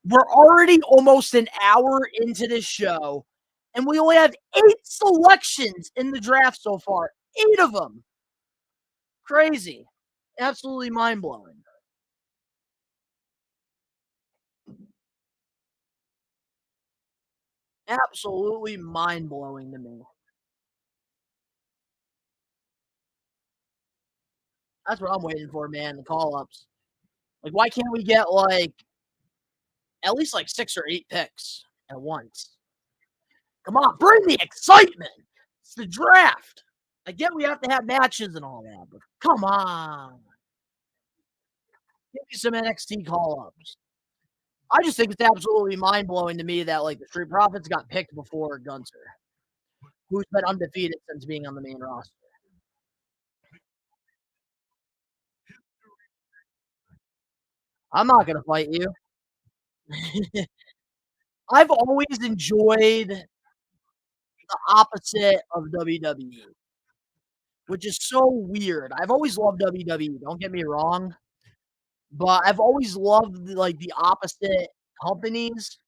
we're already almost an hour into this show, and we only have 8 selections in the draft so far. 8 of them. Crazy. Absolutely mind blowing. Absolutely mind blowing to me. That's what I'm waiting for, man. The call ups. Like, why can't we get like at least like 6 or 8 picks at once? Come on, bring the excitement. It's the draft. I get we have to have matches and all that, but come on. Give me some NXT call ups. I just think it's absolutely mind blowing to me that like the Street Profits got picked before Gunter, who's been undefeated since being on the main roster. I'm not gonna fight you. I've always enjoyed the opposite of WWE, which is so weird. I've always loved WWE, don't get me wrong, but I've always loved like the opposite companies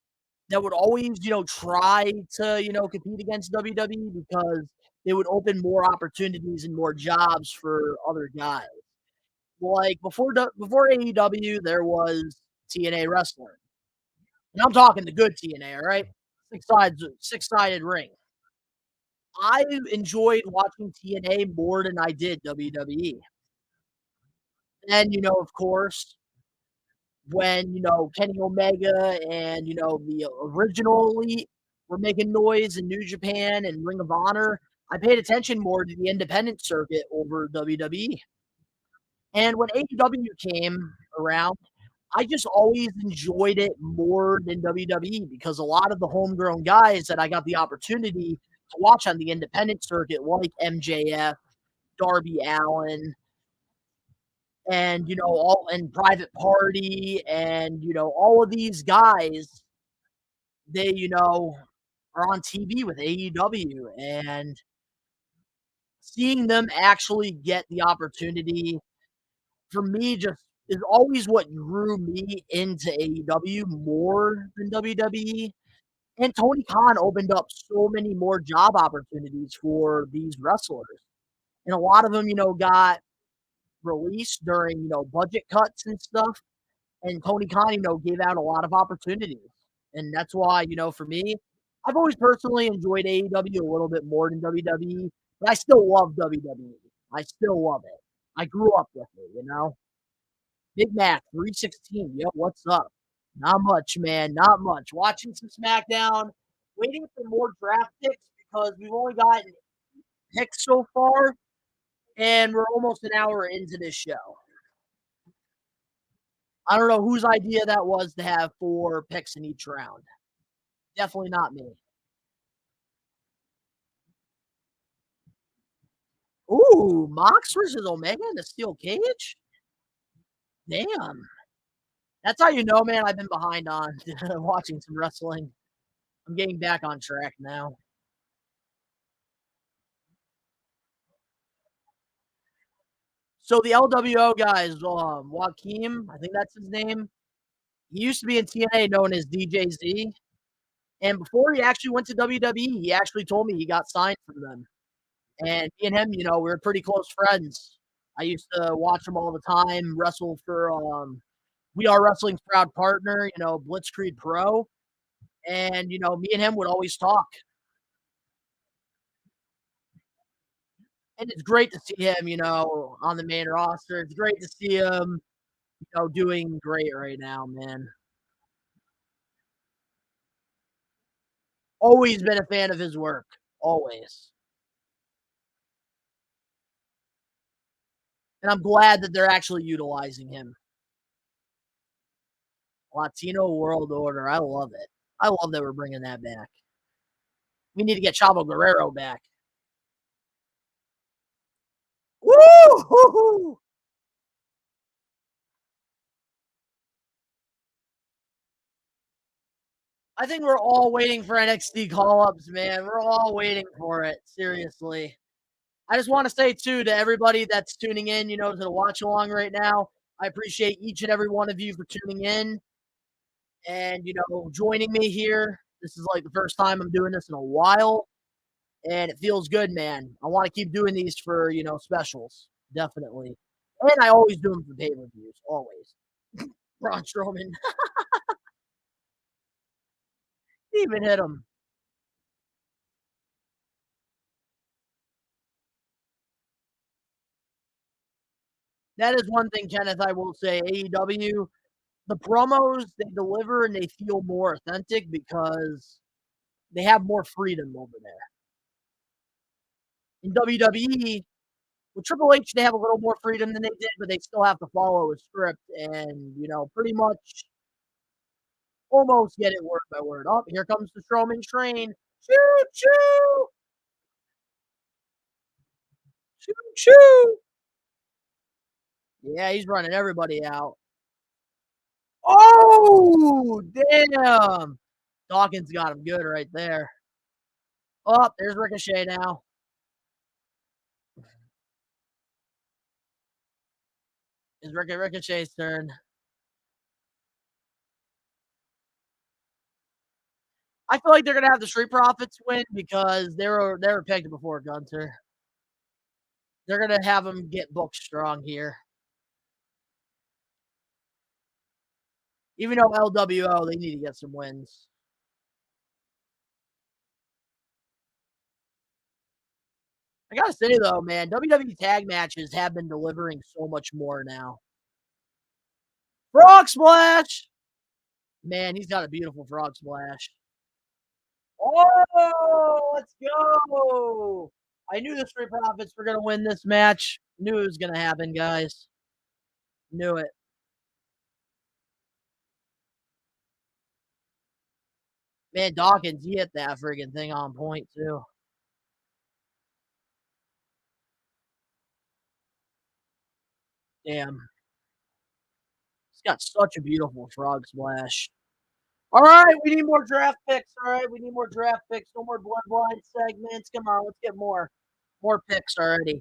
that would always, try to, compete against WWE because they would open more opportunities and more jobs for other guys. Like before AEW, there was TNA Wrestling, and I'm talking the good TNA, all right? Six sided ring. I enjoyed watching TNA more than I did WWE. And of course, when Kenny Omega and the original Elite were making noise in New Japan and Ring of Honor, I paid attention more to the independent circuit over WWE. And when AEW came around, I just always enjoyed it more than WWE because a lot of the homegrown guys that I got the opportunity to watch on the independent circuit, like MJF, Darby Allin, and all and Private Party, and all of these guys, they are on TV with AEW, and seeing them actually get the opportunity for me just is always what drew me into AEW more than WWE. And Tony Khan opened up so many more job opportunities for these wrestlers. And a lot of them, got released during, budget cuts and stuff. And Tony Khan, gave out a lot of opportunities. And that's why, for me, I've always personally enjoyed AEW a little bit more than WWE, but I still love WWE. I still love it. I grew up with it. Big Mac 316. Yo, what's up? Not much, man. Not much. Watching some SmackDown, waiting for more draft picks because we've only gotten picks so far, and we're almost an hour into this show. I don't know whose idea that was to have 4 picks in each round. Definitely not me. Ooh, Mox versus Omega in the steel cage? Damn. That's how you know, man, I've been behind on watching some wrestling. I'm getting back on track now. So the LWO guys, Joaquim, I think that's his name. He used to be in TNA known as DJZ, And before he actually went to WWE, he actually told me he got signed from them. And me and him, we were pretty close friends. I used to watch him all the time, wrestle for We Are Wrestling's proud partner, Blitzkrieg Pro. And, me and him would always talk. And it's great to see him, on the main roster. It's great to see him, doing great right now, man. Always been a fan of his work. Always. And I'm glad that they're actually utilizing him. Latino World Order. I love it. I love that we're bringing that back. We need to get Chavo Guerrero back. Woo! I think we're all waiting for NXT call-ups, man. We're all waiting for it. Seriously. I just want to say, too, to everybody that's tuning in, to the watch-along right now, I appreciate each and every one of you for tuning in and, joining me here. This is like the first time I'm doing this in a while, and it feels good, man. I want to keep doing these for, specials, definitely. And I always do them for pay-per-views, always. Braun Strowman. He even hit him. That is one thing, Kenneth, I will say. AEW, the promos they deliver and they feel more authentic because they have more freedom over there. In WWE, with Triple H, they have a little more freedom than they did, but they still have to follow a script and, pretty much almost get it word by word. Oh, here comes the Strowman train. Choo choo! Choo choo! Yeah, he's running everybody out. Oh, damn! Dawkins got him good right there. Oh, there's Ricochet now. It's Ricochet's turn. I feel like they're gonna have the Street Profits win because they were picked before Gunter. They're gonna have them get booked strong here. Even though LWO, they need to get some wins. I gotta say though, man, WWE tag matches have been delivering so much more now. Frog Splash! Man, he's got a beautiful Frog Splash. Oh, let's go! I knew the Street Profits were gonna win this match. Knew it was gonna happen, guys. Knew it. Man, Dawkins, he hit that friggin' thing on point too. Damn. He's got such a beautiful frog splash. All right, we need more draft picks. All right, we need more draft picks. No more bloodline segments. Come on, let's get more picks already.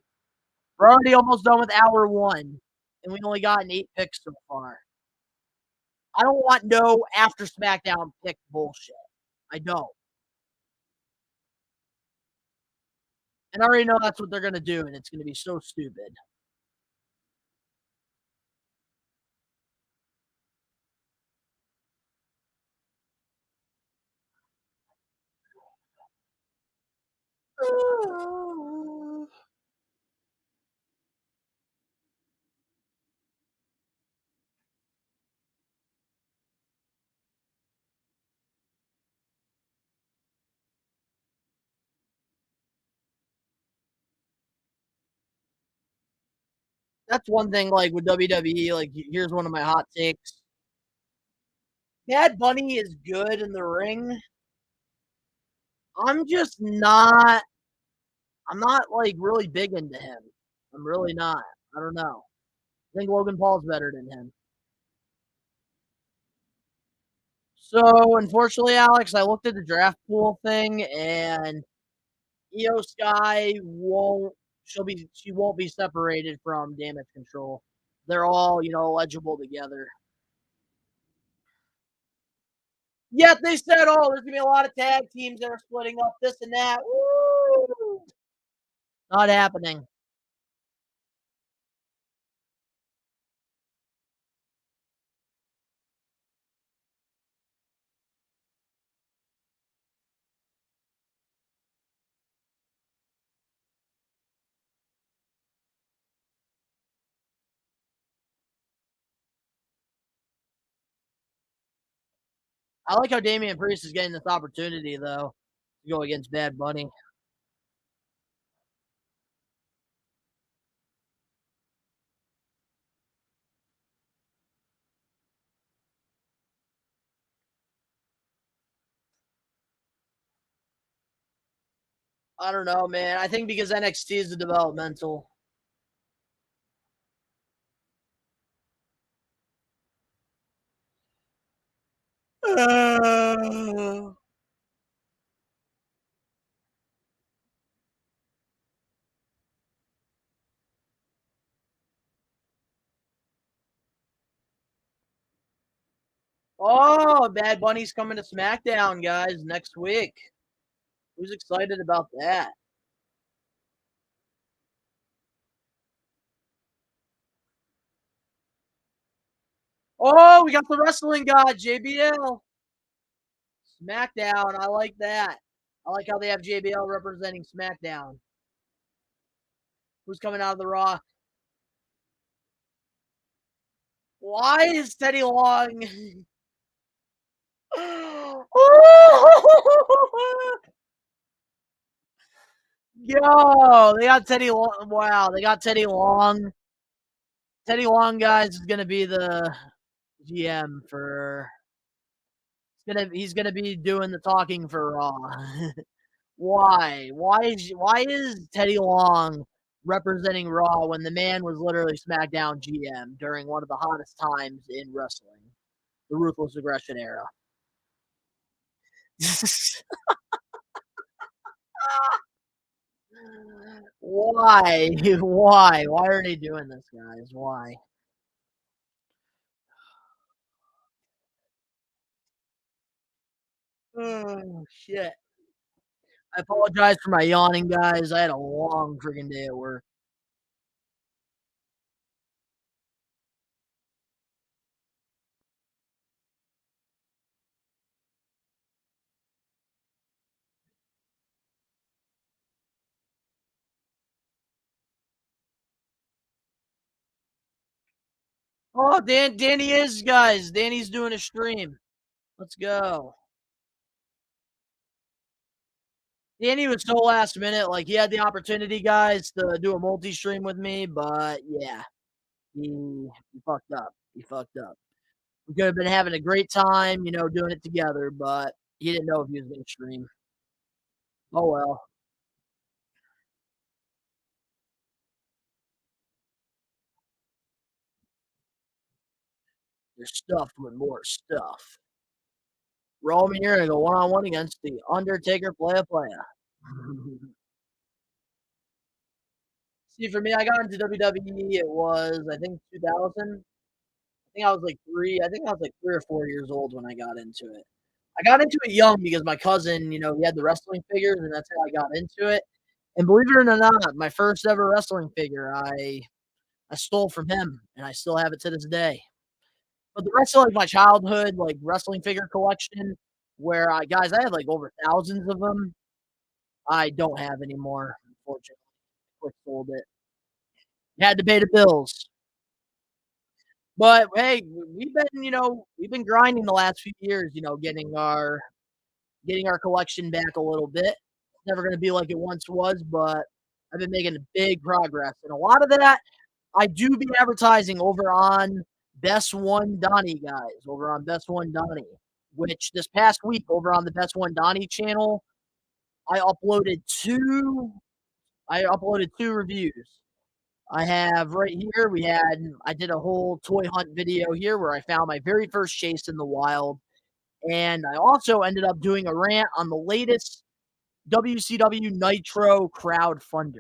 We're already almost done with hour one, and we only gotten 8 picks so far. I don't want no after Smackdown pick bullshit. I don't. And I already know that's what they're gonna do, and it's gonna be so stupid. That's one thing, like with WWE. Like, here's one of my hot takes. Bad Bunny is good in the ring. I'm just not. I'm not like really big into him. I'm really not. I don't know. I think Logan Paul's better than him. So unfortunately, Alex, I looked at the draft pool thing, and Io Sky won't. She won't be separated from Damage Control. They're all eligible together. Yet they said, "Oh, there's gonna be a lot of tag teams that are splitting up, this and that." Woo! Not happening. I like how Damian Priest is getting this opportunity though to go against Bad Bunny. I don't know, man. I think because NXT is a developmental. Oh, Bad Bunny's coming to SmackDown, guys, next week. Who's excited about that? Oh, we got the wrestling god, JBL. SmackDown. I like that. I like how they have JBL representing SmackDown. Who's coming out of the Raw? Why is Teddy Long? Yo, they got Teddy Long. Wow, they got Teddy Long. Teddy Long, guys, is gonna be the GM for. He's gonna be doing the talking for Raw. Why? Why is Teddy Long representing Raw when the man was literally SmackDown GM during one of the hottest times in wrestling, the Ruthless Aggression era? Why? Why? Why are they doing this, guys? Why? Oh shit! I apologize for my yawning, guys. I had a long freaking day at work. Oh, Danny is, guys. Danny's doing a stream. Let's go. Danny was so last minute. Like he had the opportunity, guys, to do a multi-stream with me, but yeah, he fucked up. He fucked up. We could have been having a great time, doing it together, but he didn't know if he was going to stream. Oh well, there's stuff with more stuff. Roman, you're gonna go one on one against the Undertaker, playa. See, for me, I got into WWE. It was, I think, 2000. Think I was like 3 I think I was like 3 or 4 years old when I got into it. I got into it young because my cousin, he had the wrestling figures, and that's how I got into it. And believe it or not, my first ever wrestling figure, I stole from him, and I still have it to this day. But the rest of, like, my childhood, like, wrestling figure collection where I had, like, over thousands of them, I don't have anymore, unfortunately. Quick sold it. Had to pay the bills. But, hey, we've been grinding the last few years, getting our collection back a little bit. It's never gonna be like it once was, but I've been making big progress, and a lot of that I do be advertising over on Best One Donnie, guys, over on Best One Donnie, which this past week over on the Best One Donnie channel, I uploaded 2 I uploaded 2 reviews. I have right here, I did a whole toy hunt video here where I found my very first chase in the wild, and I also ended up doing a rant on the latest WCW Nitro crowdfunder.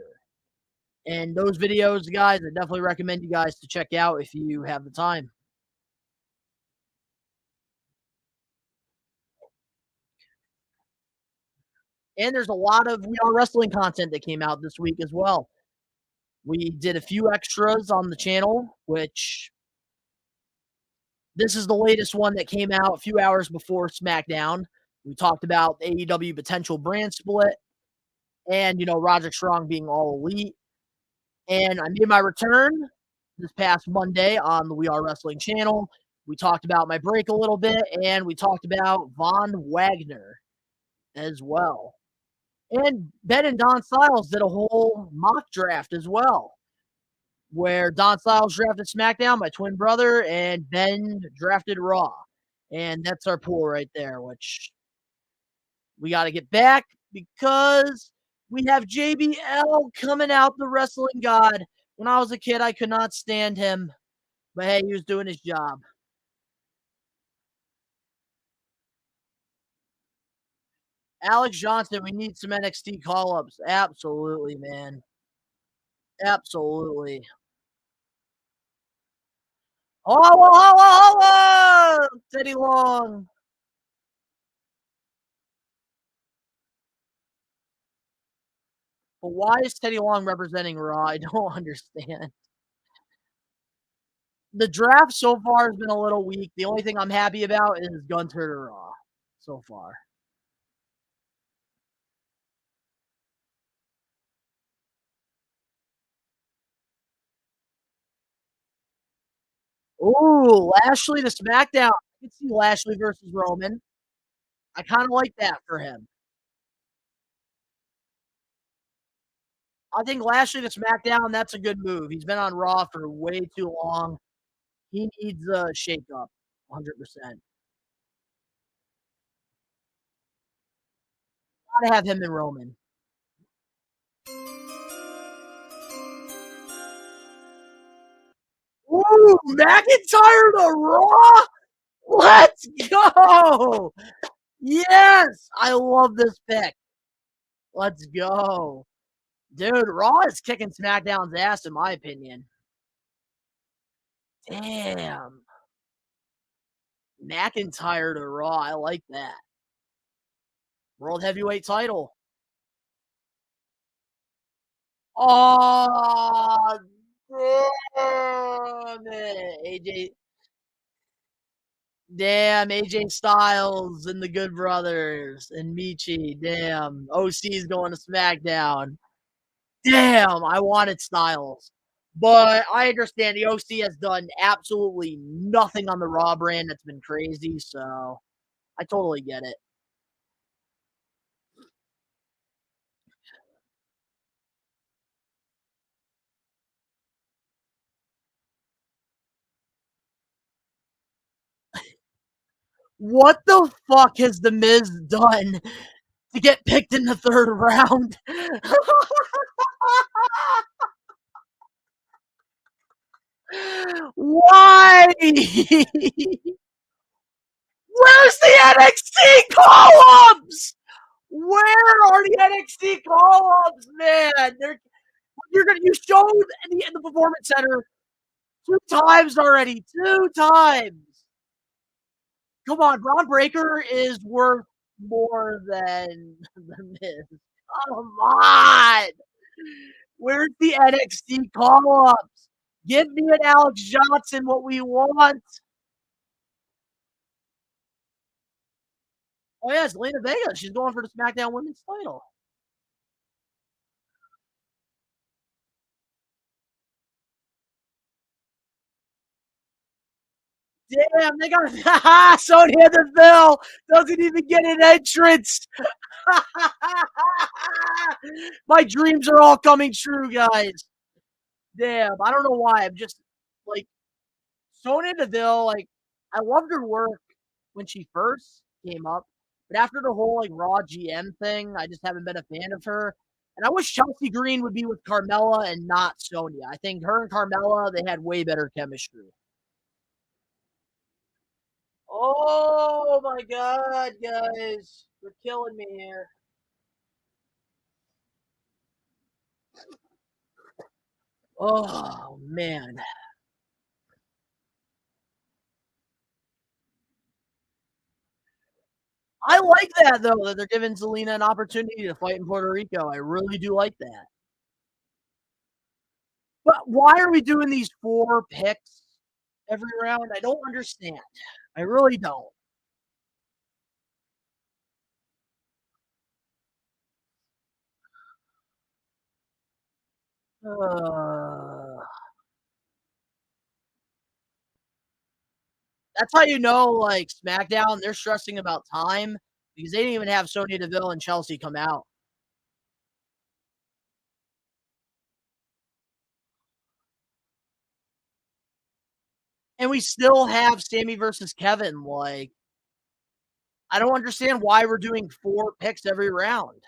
And those videos, guys, I definitely recommend you guys to check out if you have the time. And there's a lot of We Are Wrestling content that came out this week as well. We did a few extras on the channel, which this is the latest one that came out a few hours before Smackdown. We talked about AEW potential brand split and, Roderick Strong being all elite. And I made my return this past Monday on the We Are Wrestling channel. We talked about my break a little bit, and we talked about Von Wagner as well. And Ben and Don Styles did a whole mock draft as well, where Don Styles drafted SmackDown, my twin brother, and Ben drafted Raw. And that's our pool right there, which we got to get back because we have JBL coming out, the wrestling god. When I was a kid, I could not stand him, but hey, he was doing his job. Alex Johnson, we need some NXT call-ups. Absolutely, man. Absolutely. Holla, holla, holla! Teddy Long. But why is Teddy Long representing Raw? I don't understand. The draft so far has been a little weak. The only thing I'm happy about is Gunter to Raw so far. Ooh, Lashley to SmackDown. I can see Lashley versus Roman. I kind of like that for him. I think Lashley to SmackDown, that's a good move. He's been on Raw for way too long. He needs a shakeup, 100%. Gotta have him and Roman. Ooh, McIntyre to Raw? Let's go! Yes! I love this pick. Let's go. Dude, Raw is kicking SmackDown's ass, in my opinion. Damn. McIntyre to Raw. I like that. World Heavyweight title. Oh, damn it. AJ Styles and the Good Brothers and Michi. Damn. OC's going to SmackDown. Damn, I wanted Styles. But I understand the OC has done absolutely nothing on the Raw brand that's been crazy, so I totally get it. What the fuck has The Miz done to get picked in the third round? Why? Where's the NXT call-ups? Where are the NXT call-ups, man? You showed in the Performance Center 2 times already. 2 times. Come on, Braun Breaker is worth more than The Miz. Come on. Where's the NXT call-ups? Give me an Alex Johnson what we want. Oh, yeah, it's Lena Vega. She's going for the SmackDown Women's title. Damn, they got Sonya Deville doesn't even get an entrance. My dreams are all coming true, guys. Damn, I don't know why. I'm just like Sonya Deville. Like, I loved her work when she first came up, but after the whole like Raw GM thing, I just haven't been a fan of her. And I wish Chelsea Green would be with Carmella and not Sonya. I think her and Carmella, they had way better chemistry. Oh my god, guys. You're killing me here. Oh man. I like that though, that they're giving Zelina an opportunity to fight in Puerto Rico. I really do like that. But why are we doing these 4 picks every round? I don't understand. I really don't. Uh, that's how you know, like, Smackdown, they're stressing about time because they didn't even have Sonya Deville and Chelsea come out. And we still have Sammy versus Kevin. Like, I don't understand why we're doing 4 picks every round.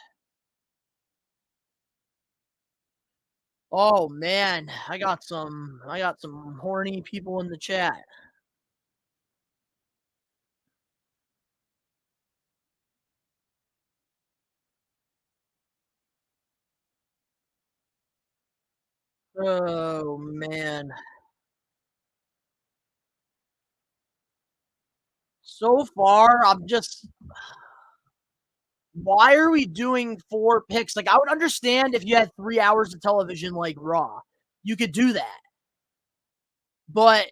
Oh man, I got some horny people in the chat. Oh man. So far, I'm just why are we doing 4 picks? Like, I would understand if you had 3 hours of television like Raw. You could do that. But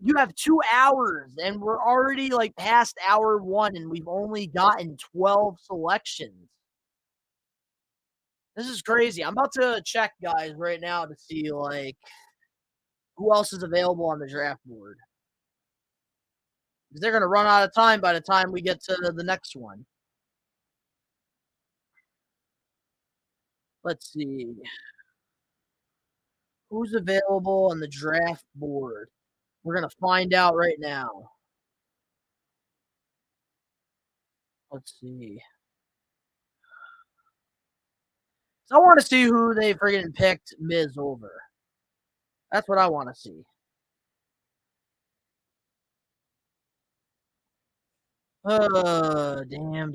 you have 2 hours and we're already like past hour 1 and we've only gotten 12 selections. This is crazy. I'm about to check guys right now to see like who else is available on the draft board. 'Cause they're going to run out of time by the time we get to the next one. Let's see. Who's available on the draft board? We're going to find out right now. Let's see. So I want to see who they friggin' picked Miz over. That's what I want to see. Damn.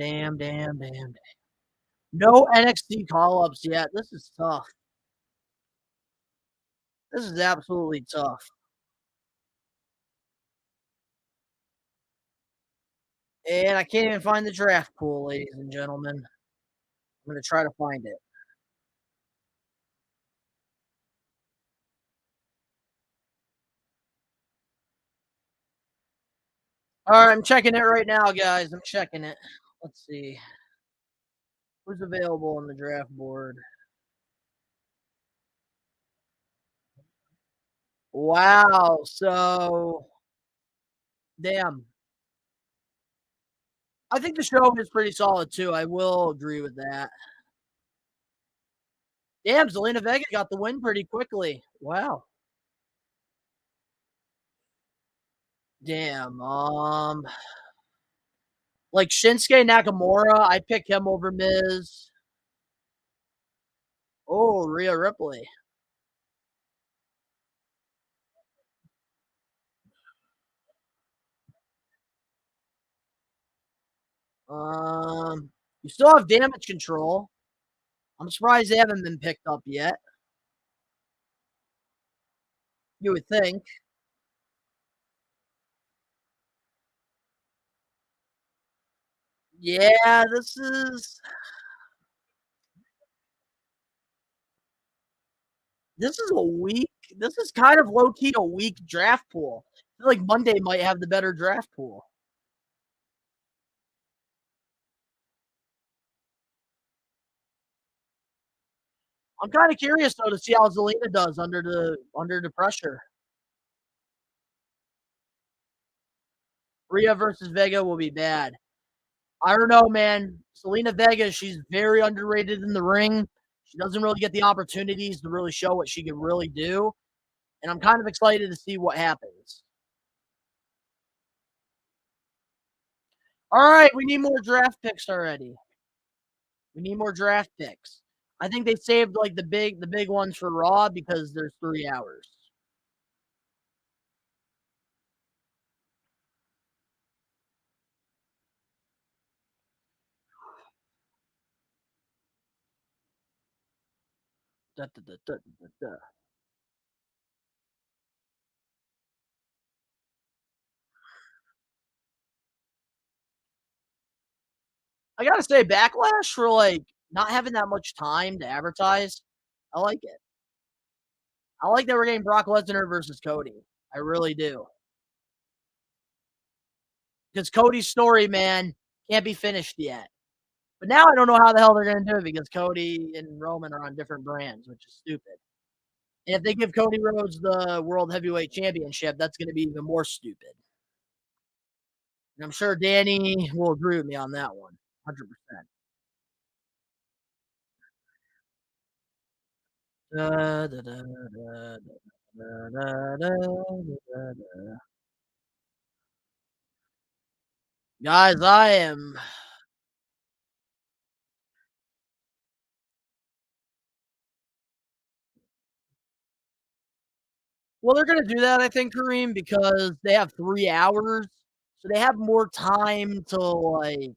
No NXT call ups yet. This is tough. This is absolutely tough. And I can't even find the draft pool, ladies and gentlemen. I'm going to try to find it. All right, I'm checking it right now, guys. I'm checking it. Let's see. Who's available on the draft board? Wow. So, damn. I think the show is pretty solid too. I will agree with that. Damn, Zelina Vega got the win pretty quickly. Wow. Damn. Like Shinsuke Nakamura, I pick him over Miz. Oh, Rhea Ripley. You still have Damage Control. I'm surprised they haven't been picked up yet. You would think. Yeah, this is a weak. This is kind of low key a weak draft pool. I feel like Monday might have the better draft pool. I'm kind of curious though to see how Zelina does under the pressure. Rhea versus Vega will be bad. I don't know, man. Selena Vega, she's very underrated in the ring. She doesn't really get the opportunities to really show what she can really do. And I'm kind of excited to see what happens. All right, we need more draft picks already. We need more draft picks. I think they saved like the big ones for Raw because there's 3 hours. Da, da, da, da, da, da. I gotta say, Backlash for like not having that much time to advertise. I like it. I like that we're getting Brock Lesnar versus Cody. I really do. Because Cody's story, man, can't be finished yet. But now I don't know how the hell they're going to do it because Cody and Roman are on different brands, which is stupid. And if they give Cody Rhodes the World Heavyweight Championship, that's going to be even more stupid. And I'm sure Danny will agree with me on that one, 100%. Da, da, da, da, da, da, da, da. Guys, I am. Well, they're going to do that, I think, Kareem, because they have 3 hours. So they have more time to, like,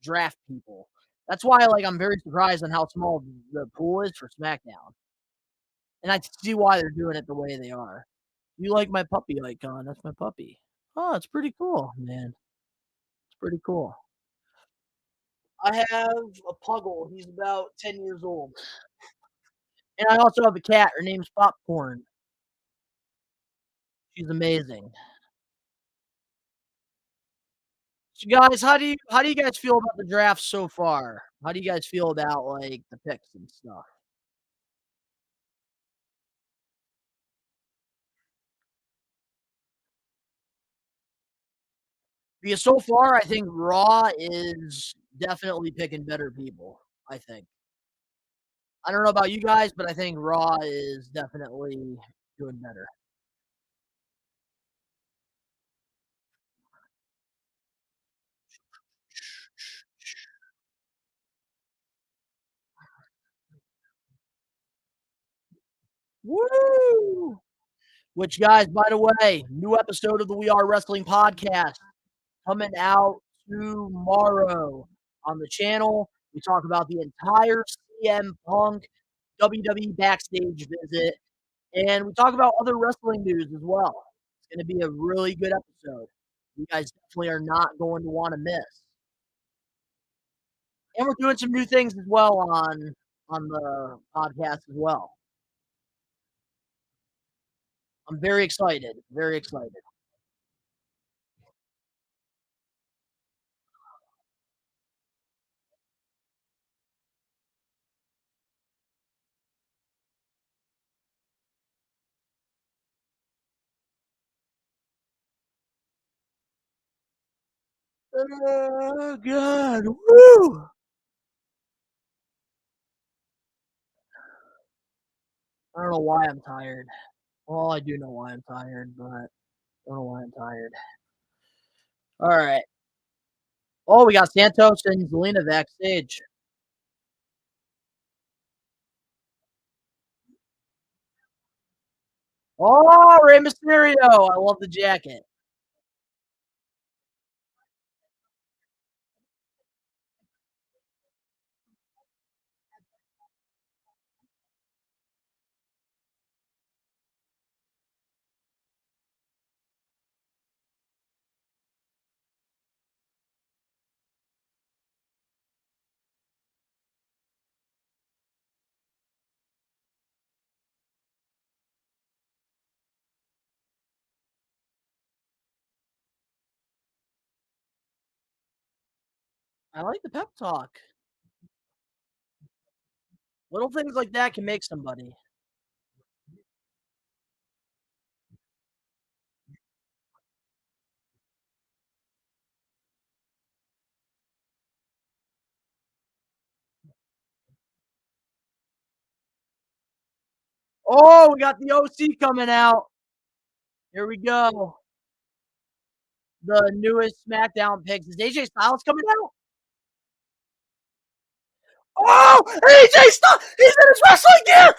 draft people. That's why, like, I'm very surprised on how small the pool is for SmackDown. And I see why they're doing it the way they are. You like my puppy icon? That's my puppy. Oh, it's pretty cool, man. It's pretty cool. I have a puggle. He's about 10 years old. And I also have a cat. Her name's Popcorn. She's amazing. So guys, how do you guys feel about the draft so far? How do you guys feel about like the picks and stuff? Because so far, I think Raw is definitely picking better people. I think. I don't know about you guys, but I think Raw is definitely doing better. Woo! Which, guys, by the way, new episode of the We Are Wrestling podcast coming out tomorrow on the channel. We talk about the entire CM Punk WWE backstage visit, and we talk about other wrestling news as well. It's going to be a really good episode. You guys definitely are not going to want to miss. And we're doing some new things as well on the podcast as well. I'm very excited. Very excited. Oh God. Woo! I don't know why I'm tired. Well, I do know why I'm tired, but I don't know why I'm tired. All right. Oh, we got Santos and Zelina backstage. Oh, Rey Mysterio. I love the jacket. I like the pep talk. Little things like that can make somebody. Oh, we got the OC coming out. Here we go. The newest SmackDown picks. Is AJ Styles coming out? Oh, AJ Styles! He's in his wrestling gear!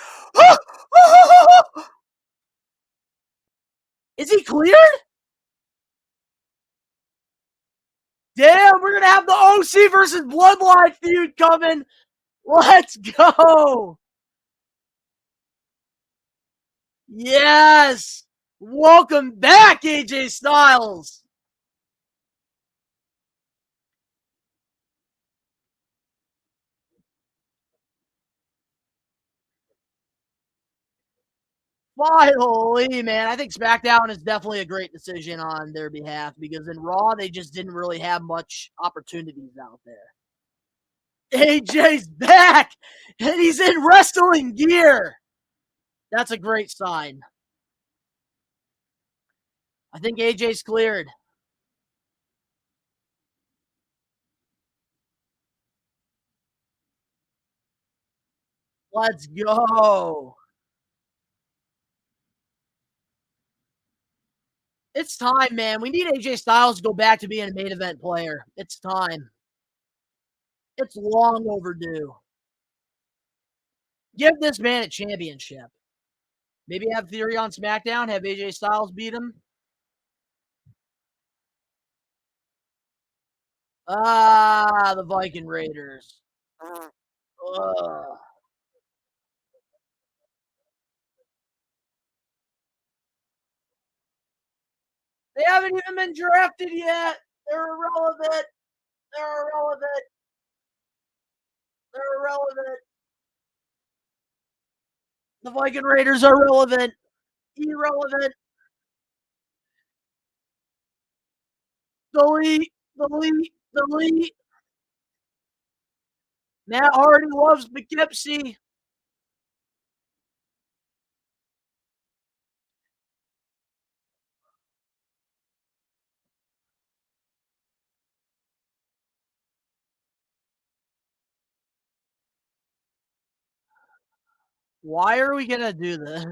Is he cleared? Damn, we're gonna have the OC versus Bloodline feud coming. Let's go. Yes. Welcome back, AJ Styles. Finally, man. I think SmackDown is definitely a great decision on their behalf because in Raw, they just didn't really have much opportunities out there. AJ's back, and he's in wrestling gear. That's a great sign. I think AJ's cleared. Let's go. It's time, man. We need AJ Styles to go back to being a main event player. It's time. It's long overdue. Give this man a championship. Maybe have Theory on SmackDown, have AJ Styles beat him. Ah, the Viking Raiders. Ugh. They haven't even been drafted yet. They're irrelevant. They're irrelevant. They're irrelevant. The Viking Raiders are relevant. Irrelevant. Delete. Delete. Delete. Matt Hardy loves Poughkeepsie. Why are we gonna do this?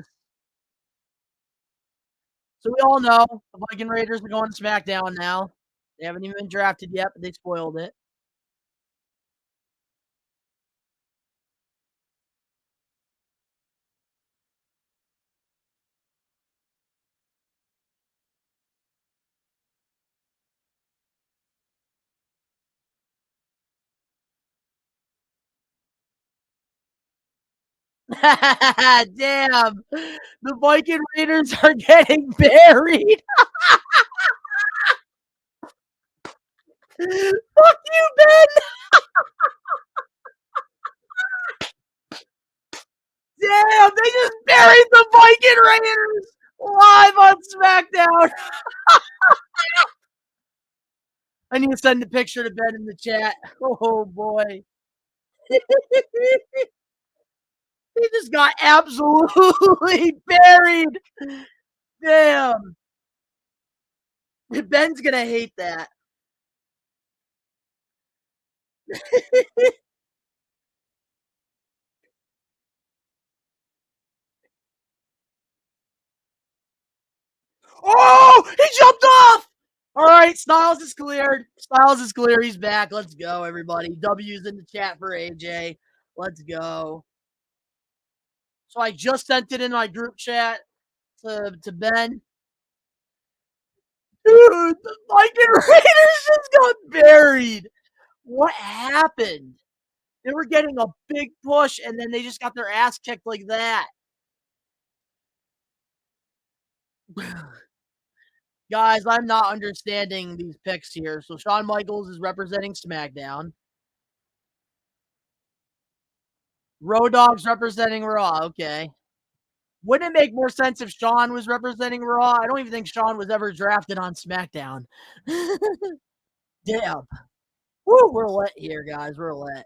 So we all know the Viking Raiders are going to SmackDown now. They haven't even been drafted yet, but they spoiled it. Damn. The Viking Raiders are getting buried. Fuck you, Ben. Damn, they just buried the Viking Raiders live on SmackDown. I need to send a picture to Ben in the chat. Oh boy. They just got absolutely buried. Damn. Ben's gonna hate that. Oh, he jumped off. All right, Styles is cleared. Styles is clear. He's back. Let's go, everybody. W's in the chat for AJ. Let's go. So I just sent it in my group chat to Ben. Dude, the Viking Raiders just got buried. What happened? They were getting a big push, and then they just got their ass kicked like that. Guys, I'm not understanding these picks here. So Shawn Michaels is representing SmackDown. Road Dogg's representing Raw. Okay. Wouldn't it make more sense if Shawn was representing Raw? I don't even think Shawn was ever drafted on SmackDown. Damn. Woo, we're lit here, guys. We're lit.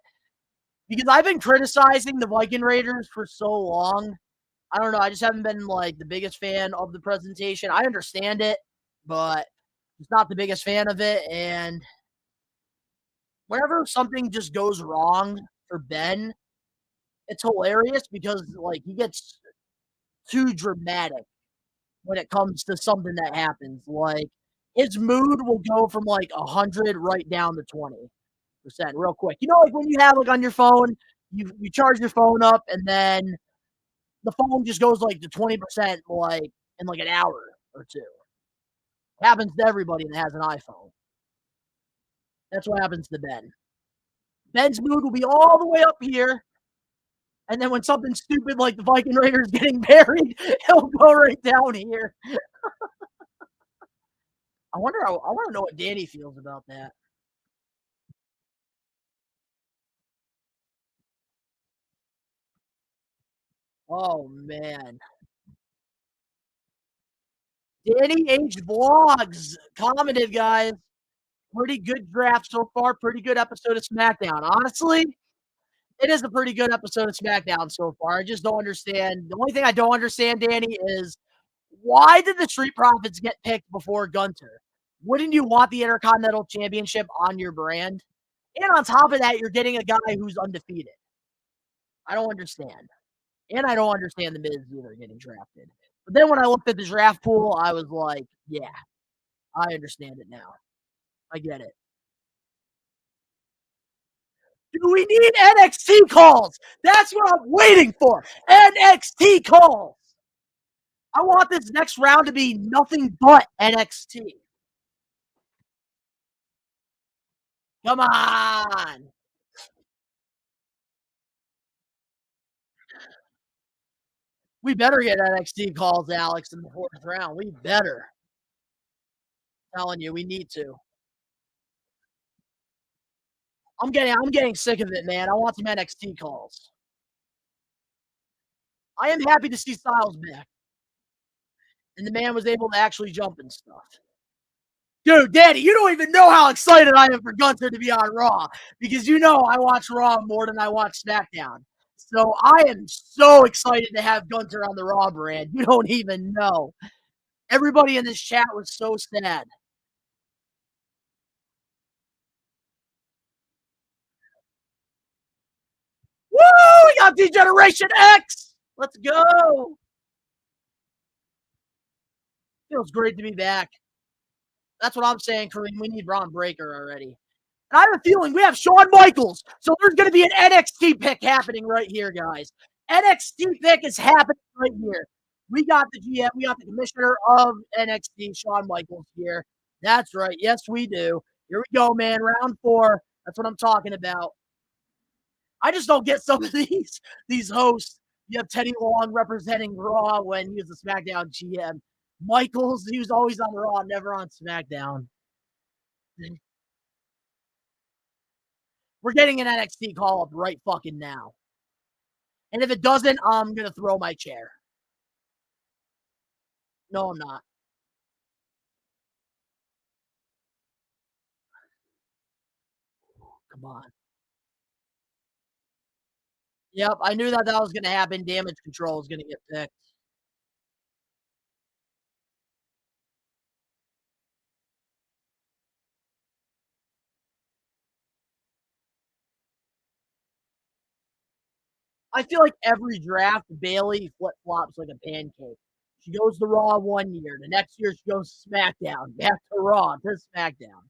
Because I've been criticizing the Viking Raiders for so long. I don't know. I just haven't been like the biggest fan of the presentation. I understand it, but just not the biggest fan of it. And whenever something just goes wrong for Ben, it's hilarious because like he gets too dramatic when it comes to something that happens. Like his mood will go from like 100 right down to 20% real quick. You know, like when you have like on your phone, you charge your phone up and then the phone just goes like to 20% like in like an hour or two. Happens to everybody that has an iPhone. That's what happens to Ben. Ben's mood will be all the way up here. And then when something stupid like the Viking Raiders getting buried, he'll go right down here. I want to know what Danny feels about that. Oh man. Danny H Vlogs commented, guys. Pretty good draft so far. Pretty good episode of Smackdown. Honestly, it is a pretty good episode of Smackdown so far. I just don't understand. The only thing I don't understand, Danny, is why did the Street Profits get picked before Gunter? Wouldn't you want the Intercontinental Championship on your brand? And on top of that, you're getting a guy who's undefeated. I don't understand. And I don't understand the Miz either getting drafted. But then when I looked at the draft pool, I was like, yeah, I understand it now. I get it. Do we need NXT calls? That's what I'm waiting for. NXT calls. I want this next round to be nothing but NXT. Come on. We better get NXT calls, Alex, in the fourth round. We better. I'm telling you, we need to. I'm getting sick of it, man. I want some NXT calls. I am happy to see Styles back. And the man was able to actually jump and stuff. Dude, Danny, you don't even know how excited I am for Gunther to be on Raw because you know I watch Raw more than I watch SmackDown. So I am so excited to have Gunther on the Raw brand. You don't even know. Everybody in this chat was so sad. Woo! We got D-Generation X! Let's go! Feels great to be back. That's what I'm saying, Kareem. We need Braun Breaker already. And I have a feeling we have Shawn Michaels. So there's going to be an NXT pick happening right here, guys. NXT pick is happening right here. We got the GM, we got the commissioner of NXT, Shawn Michaels here. That's right. Yes, we do. Here we go, man. Round 4. That's what I'm talking about. I just don't get some of these hosts. You have Teddy Long representing Raw when he was the SmackDown GM. Michaels, he was always on Raw, never on SmackDown. We're getting an NXT call up right fucking now. And if it doesn't, I'm going to throw my chair. No, I'm not. Come on. Yep, I knew that was going to happen. Damage Control is going to get picked. I feel like every draft, Bailey flip-flops like a pancake. She goes to Raw one year. The next year, she goes to SmackDown. Back to Raw, to SmackDown.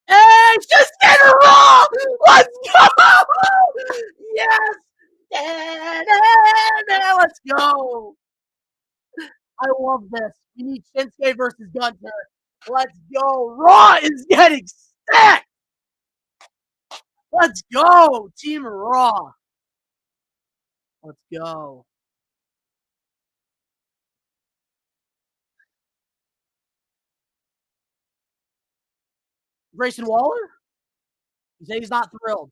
Hey, just get her Raw! Let's go! Yes! Let's go! I love this. We need Shinsuke versus Gunter. Let's go. Raw is getting stacked. Let's go. Team Raw. Let's go. Grayson Waller? He said he's not thrilled.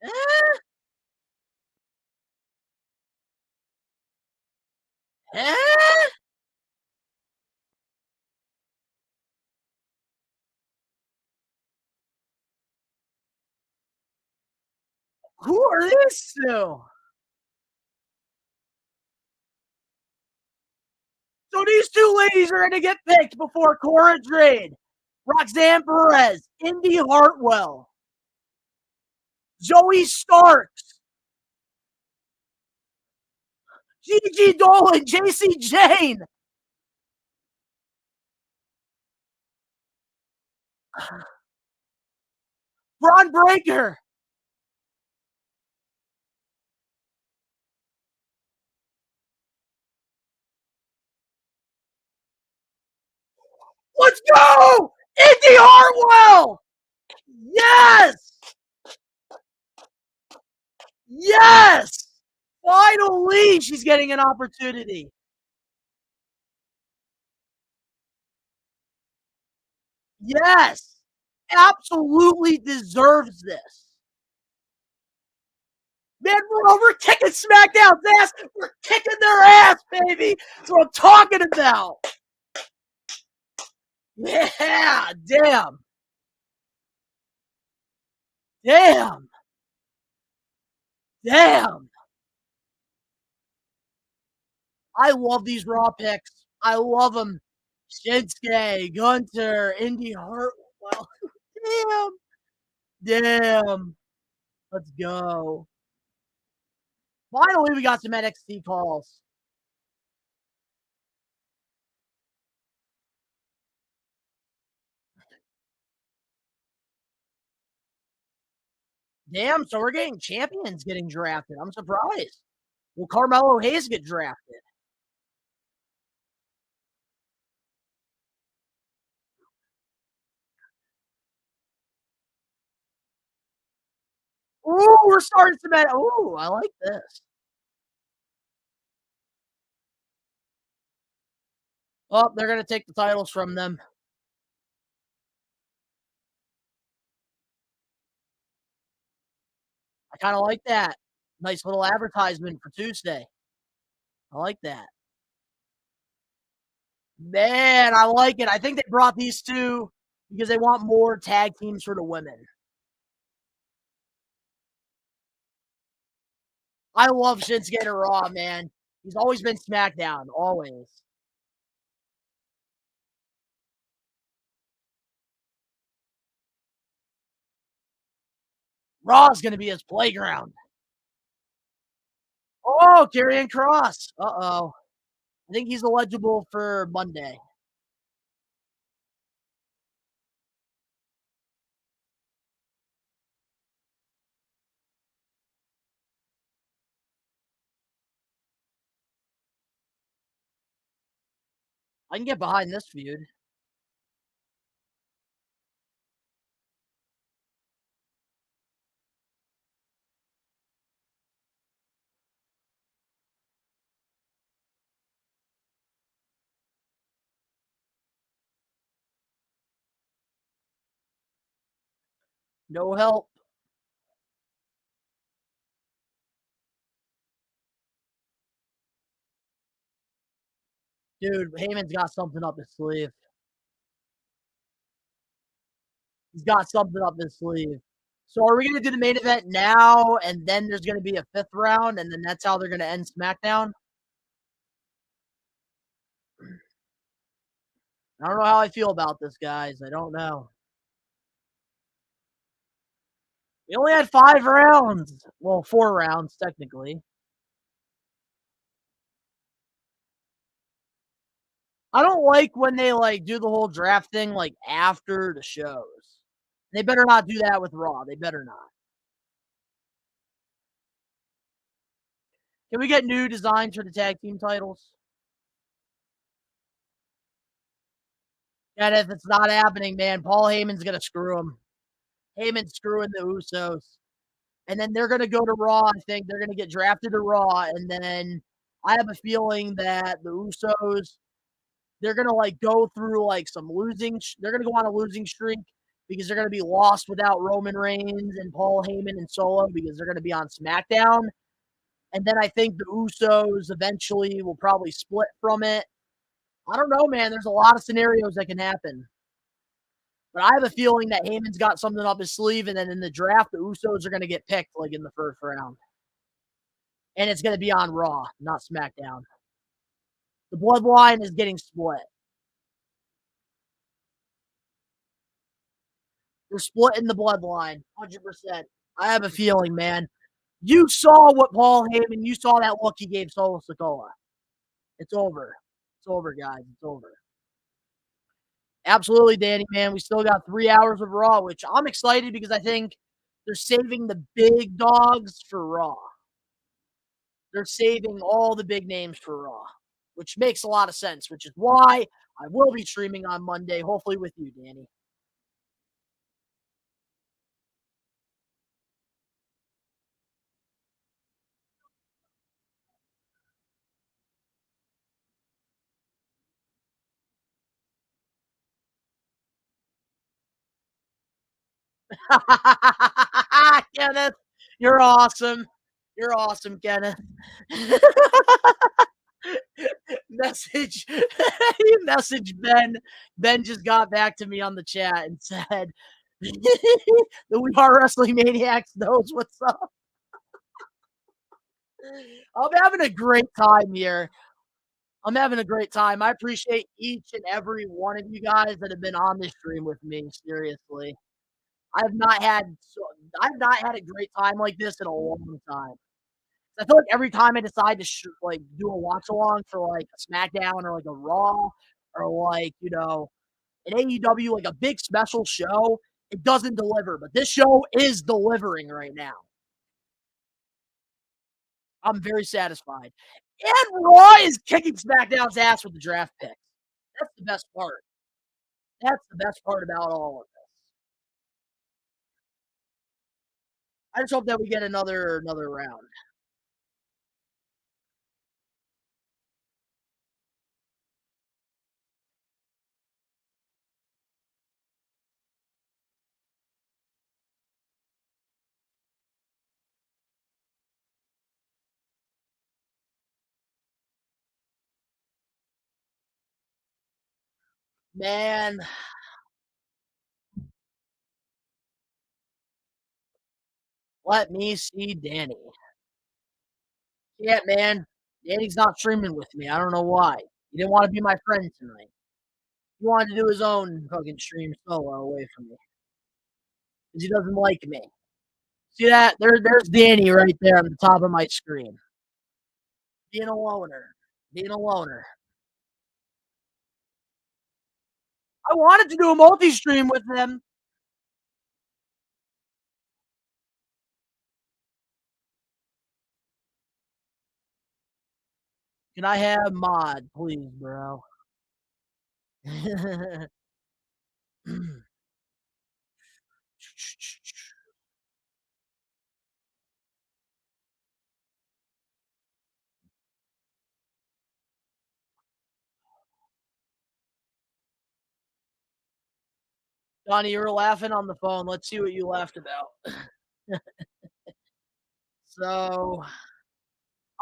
Eh? Eh? Who are these two? So these two ladies are going to get picked before Cora Jade, Roxanne Perez, Indy Hartwell, Zoe Starks, Gigi Dolan, JC Jane. Braun Breaker. Let's go! Indy Hartwell! Yes! Yes! Finally, she's getting an opportunity. Yes. Absolutely deserves this. Man, we're kicking SmackDown's ass. We're kicking their ass, baby. That's what I'm talking about. Yeah, damn. Damn. Damn. I love these Raw picks. I love them. Shinsuke, Gunter, Indy Hartwell. Damn. Damn. Let's go. Finally, we got some NXT calls. Damn, so we're getting champions getting drafted. I'm surprised. Will Carmelo Hayes get drafted? Ooh, we're starting some. Ooh, I like this. Oh, they're gonna take the titles from them. I kind of like that. Nice little advertisement for Tuesday. I like that. Man, I like it. I think they brought these two because they want more tag teams for the women. I love Shinsuke to Raw, man. He's always been SmackDown, always. Raw's gonna be his playground. Oh, Karrion Cross. Uh-oh. I think he's eligible for Monday. I can get behind this feud. No help. Dude, Heyman's got something up his sleeve. He's got something up his sleeve. So are we going to do the main event now, and then there's going to be a fifth round, and then that's how they're going to end SmackDown? I don't know how I feel about this, guys. I don't know. We only had 5 rounds. Well, 4 rounds, technically. I don't like when they, like, do the whole draft thing, like, after the shows. They better not do that with Raw. They better not. Can we get new designs for the tag team titles? And if it's not happening, man, Paul Heyman's gonna screw him. Heyman's screwing the Usos. And then they're gonna go to Raw. I think they're gonna get drafted to Raw, and then I have a feeling that the Usos they're gonna like go through like some losing. They're gonna go on a losing streak because they're gonna be lost without Roman Reigns and Paul Heyman and Solo because they're gonna be on SmackDown. And then I think the Usos eventually will probably split from it. I don't know, man. There's a lot of scenarios that can happen. But I have a feeling that Heyman's got something up his sleeve, and then in the draft, the Usos are going to get picked like in the first round. And it's going to be on Raw, not SmackDown. The Bloodline is getting split. They're splitting the Bloodline, 100%. I have a feeling, man. You saw what Paul Heyman, you saw that look he gave Solo Sikoa. It's over. It's over, guys. It's over. Absolutely, Danny, man. We still got 3 hours of Raw, which I'm excited because I think they're saving the big dogs for Raw. They're saving all the big names for Raw, which makes a lot of sense, which is why I will be streaming on Monday, hopefully with you, Danny. Kenneth, you're awesome. You're awesome, Kenneth. Message you message Ben. Ben just got back to me on the chat and said, "The We Are Wrestling Maniacs knows what's up." I'm having a great time here. I'm having a great time. I appreciate each and every one of you guys that have been on this stream with me. Seriously, I've not had so I've not had a great time like this in a long time. I feel like every time I decide to like do a watch along for like a SmackDown or like a Raw or like an AEW like a big special show, it doesn't deliver. But this show is delivering right now. I'm very satisfied. And Raw is kicking SmackDown's ass with the draft picks. That's the best part. That's the best part about all of this. I just hope that we get another round. Man, let me see Danny. Yeah, man. Danny's not streaming with me. I don't know why. He didn't want to be my friend tonight. He wanted to do his own fucking stream solo away from me because he doesn't like me. See that? There's Danny right there on the top of my screen. Being a loner. Being a loner. I wanted to do a multi-stream with him. Can I have mod, please, bro? Donnie, you were laughing on the phone. Let's see what you laughed about. So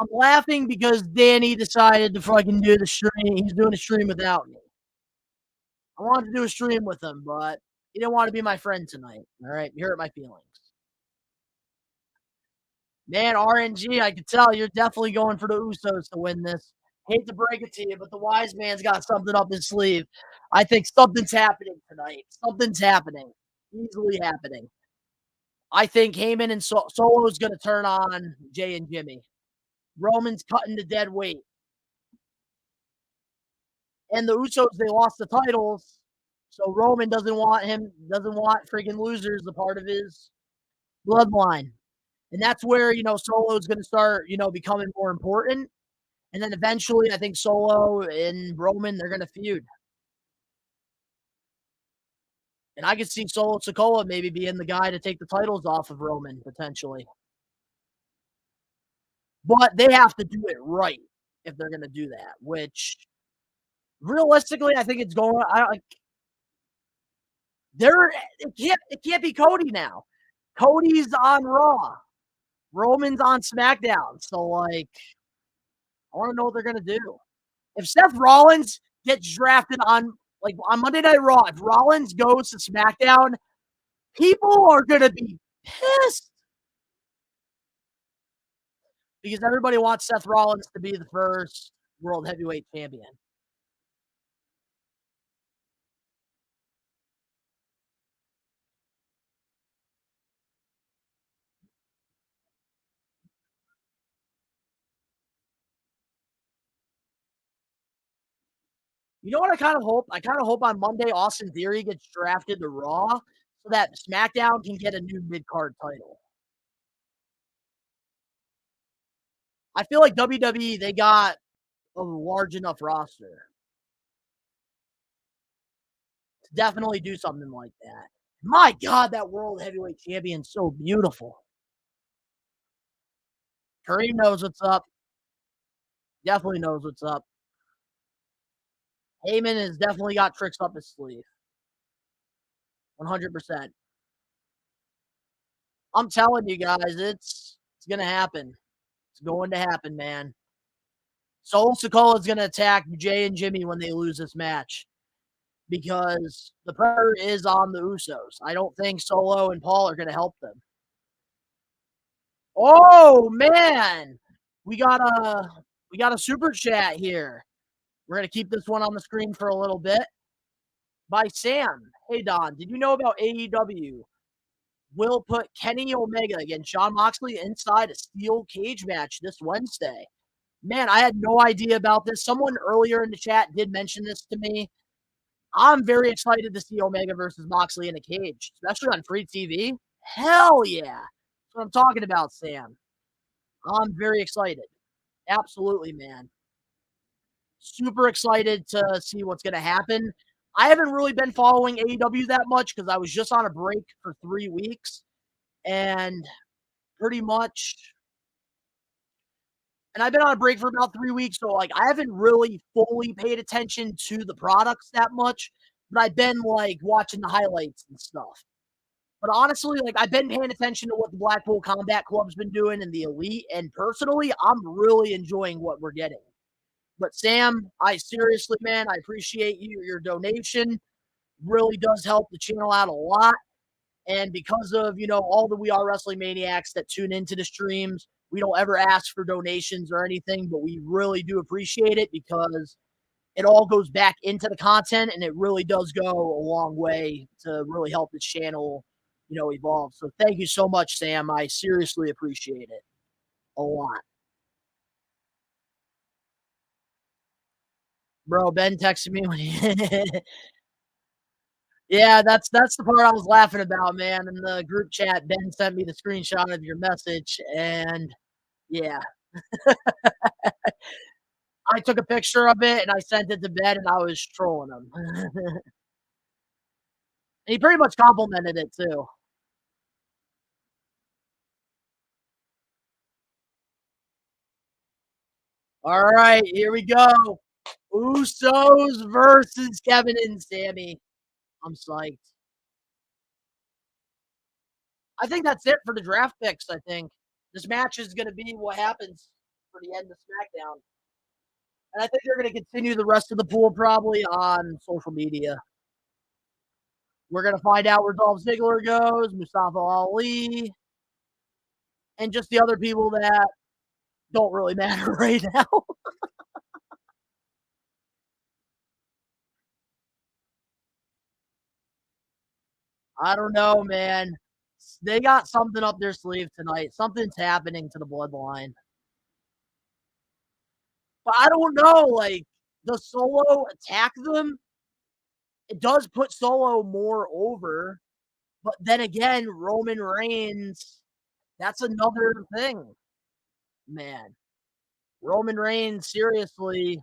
I'm laughing because Danny decided to fucking do the stream. He's doing a stream without me. I wanted to do a stream with him, but he didn't want to be my friend tonight. All right, you hurt my feelings. Man, RNG, I can tell you're definitely going for the Usos to win this. Hate to break it to you, but the wise man's got something up his sleeve. I think something's happening tonight. Something's happening. Easily happening. I think Heyman and Solo is going to turn on Jay and Jimmy. Roman's cutting the dead weight. And the Usos, they lost the titles. So Roman doesn't want freaking losers a part of his bloodline. And that's where, Solo's going to start, becoming more important. And then eventually, I think Solo and Roman, they're going to feud. And I could see Solo Sikoa maybe being the guy to take the titles off of Roman, potentially. But they have to do it right if they're going to do that, which realistically, I think it's going. It can't be Cody now. Cody's on Raw. Roman's on SmackDown. So, I want to know what they're going to do. If Seth Rollins gets drafted on Monday Night Raw, if Rollins goes to SmackDown, people are going to be pissed. Because everybody wants Seth Rollins to be the first World Heavyweight Champion. You know what I kind of hope? I kind of hope on Monday Austin Theory gets drafted to Raw so that SmackDown can get a new mid-card title. I feel like WWE, they got a large enough roster to definitely do something like that. My God, that World Heavyweight Champion's so beautiful. Kareem knows what's up. Definitely knows what's up. Heyman has definitely got tricks up his sleeve. 100%. I'm telling you guys, it's gonna happen. It's going to happen, man. Solo Sikoa is gonna attack Jay and Jimmy when they lose this match because the pressure is on the Usos. I don't think Solo and Paul are gonna help them. Oh man, we got a super chat here. We're gonna keep this one on the screen for a little bit. By Sam. Hey Don, did you know about AEW will put Kenny Omega against Jon Moxley inside a steel cage match this Wednesday? Man, I had no idea about this. Someone earlier in the chat did mention this to me. I'm very excited to see Omega versus Moxley in a cage, especially on free TV. Hell yeah. That's what I'm talking about, Sam. I'm very excited. Absolutely, man. Super excited to see what's going to happen. I haven't really been following AEW that much because I was just on a break for 3 weeks. And pretty much, and I've been on a break for about 3 weeks. So, like, I haven't really fully paid attention to the products that much. But I've been, like, watching the highlights and stuff. But honestly, like, I've been paying attention to what the Blackpool Combat Club's been doing and the Elite. And personally, I'm really enjoying what we're getting. But Sam, I seriously, man, I appreciate your donation. Really does help the channel out a lot. And because of, all the We Are Wrestling Maniacs that tune into the streams, we don't ever ask for donations or anything, but we really do appreciate it because it all goes back into the content and it really does go a long way to really help the channel, evolve. So thank you so much, Sam. I seriously appreciate it a lot. Bro, Ben texted me when he Yeah, that's the part I was laughing about, man. In the group chat, Ben sent me the screenshot of your message, and yeah, I took a picture of it and I sent it to Ben, and I was trolling him. And he pretty much complimented it too. All right, here we go. Usos versus Kevin and Sammy. I'm psyched. I think that's it for the draft picks. I think this match is going to be what happens for the end of SmackDown. And I think they're going to continue the rest of the pool probably on social media. We're going to find out where Dolph Ziggler goes, Mustafa Ali, and just the other people that don't really matter right now. I don't know, man. They got something up their sleeve tonight. Something's happening to the Bloodline. But I don't know, like, the Solo attack them, it does put Solo more over. But then again, Roman Reigns, that's another thing, man. Roman Reigns, seriously,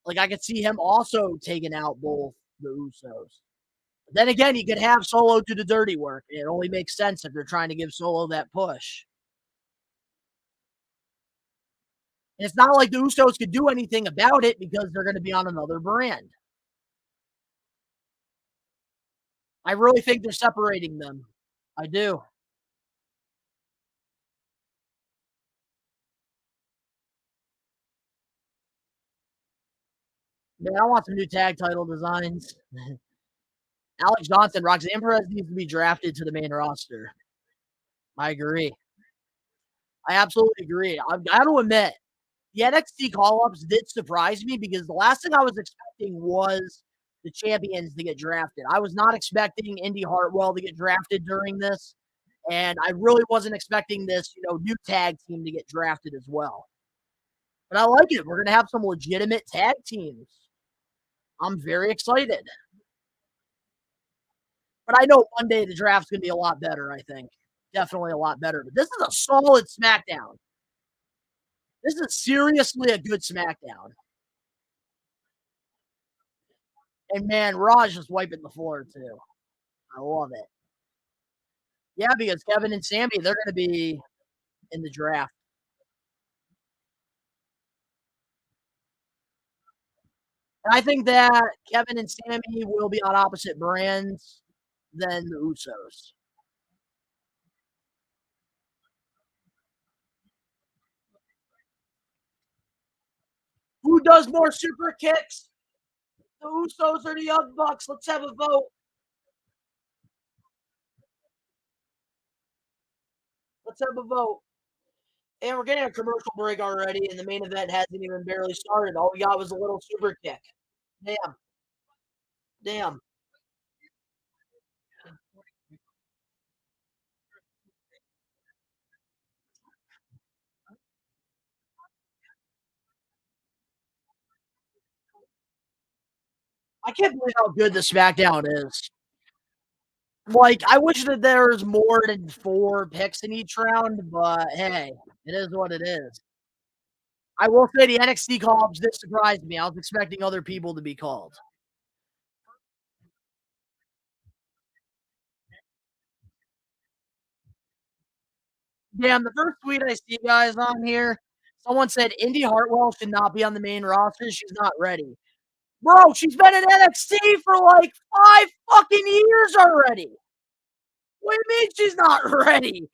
like, I could see him also taking out both the Usos. But then again, you could have Solo do the dirty work. It only makes sense if you're trying to give Solo that push. And it's not like the Usos could do anything about it because they're going to be on another brand. I really think they're separating them. I do. Man, I want some new tag title designs. Alex Johnson, Roxanne Perez needs to be drafted to the main roster. I agree. I absolutely agree. I've got to admit, the NXT call-ups did surprise me because the last thing I was expecting was the champions to get drafted. I was not expecting Indy Hartwell to get drafted during this, and I really wasn't expecting this, new tag team to get drafted as well. But I like it. We're going to have some legitimate tag teams. I'm very excited. But I know one day the draft's going to be a lot better, I think. Definitely a lot better. But this is a solid SmackDown. This is seriously a good SmackDown. And man, Raj is wiping the floor too. I love it. Yeah, because Kevin and Sammy, they're going to be in the draft. And I think that Kevin and Sammy will be on opposite brands than the Usos. Who does more super kicks? The Usos or the Young Bucks? Let's have a vote. Let's have a vote. And we're getting a commercial break already, and the main event hasn't even barely started. All we got was a little super kick. Damn. Damn. I can't believe how good the Smackdown is. Like, I wish that there was more than 4 picks in each round, but hey, it is what it is. I will say the NXT call-ups did surprise me. I was expecting other people to be called. Damn, the first tweet I see, guys, on here, someone said Indy Hartwell should not be on the main roster. She's not ready. Bro, she's been in NXT for like 5 fucking years already. What do you mean she's not ready?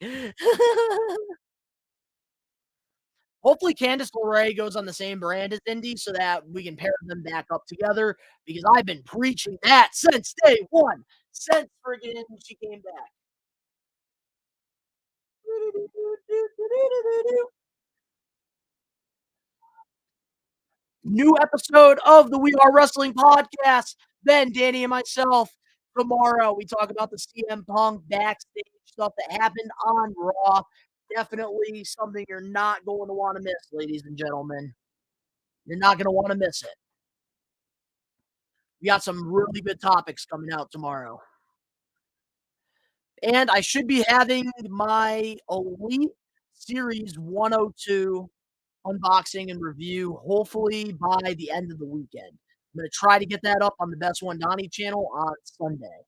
Hopefully, Candice LeRae goes on the same brand as Indy so that we can pair them back up together because I've been preaching that since day one, since friggin' she came back. New episode of the We Are Wrestling podcast. Ben, Danny, and myself. Tomorrow, we talk about the CM Punk backstage stuff that happened on Raw. Definitely something you're not going to want to miss, ladies and gentlemen. You're not going to want to miss it. We got some really good topics coming out tomorrow. And I should be having my Elite Series 102 unboxing and review, hopefully by the end of the weekend. I'm going to try to get that up on the Best One Donnie channel on Sunday.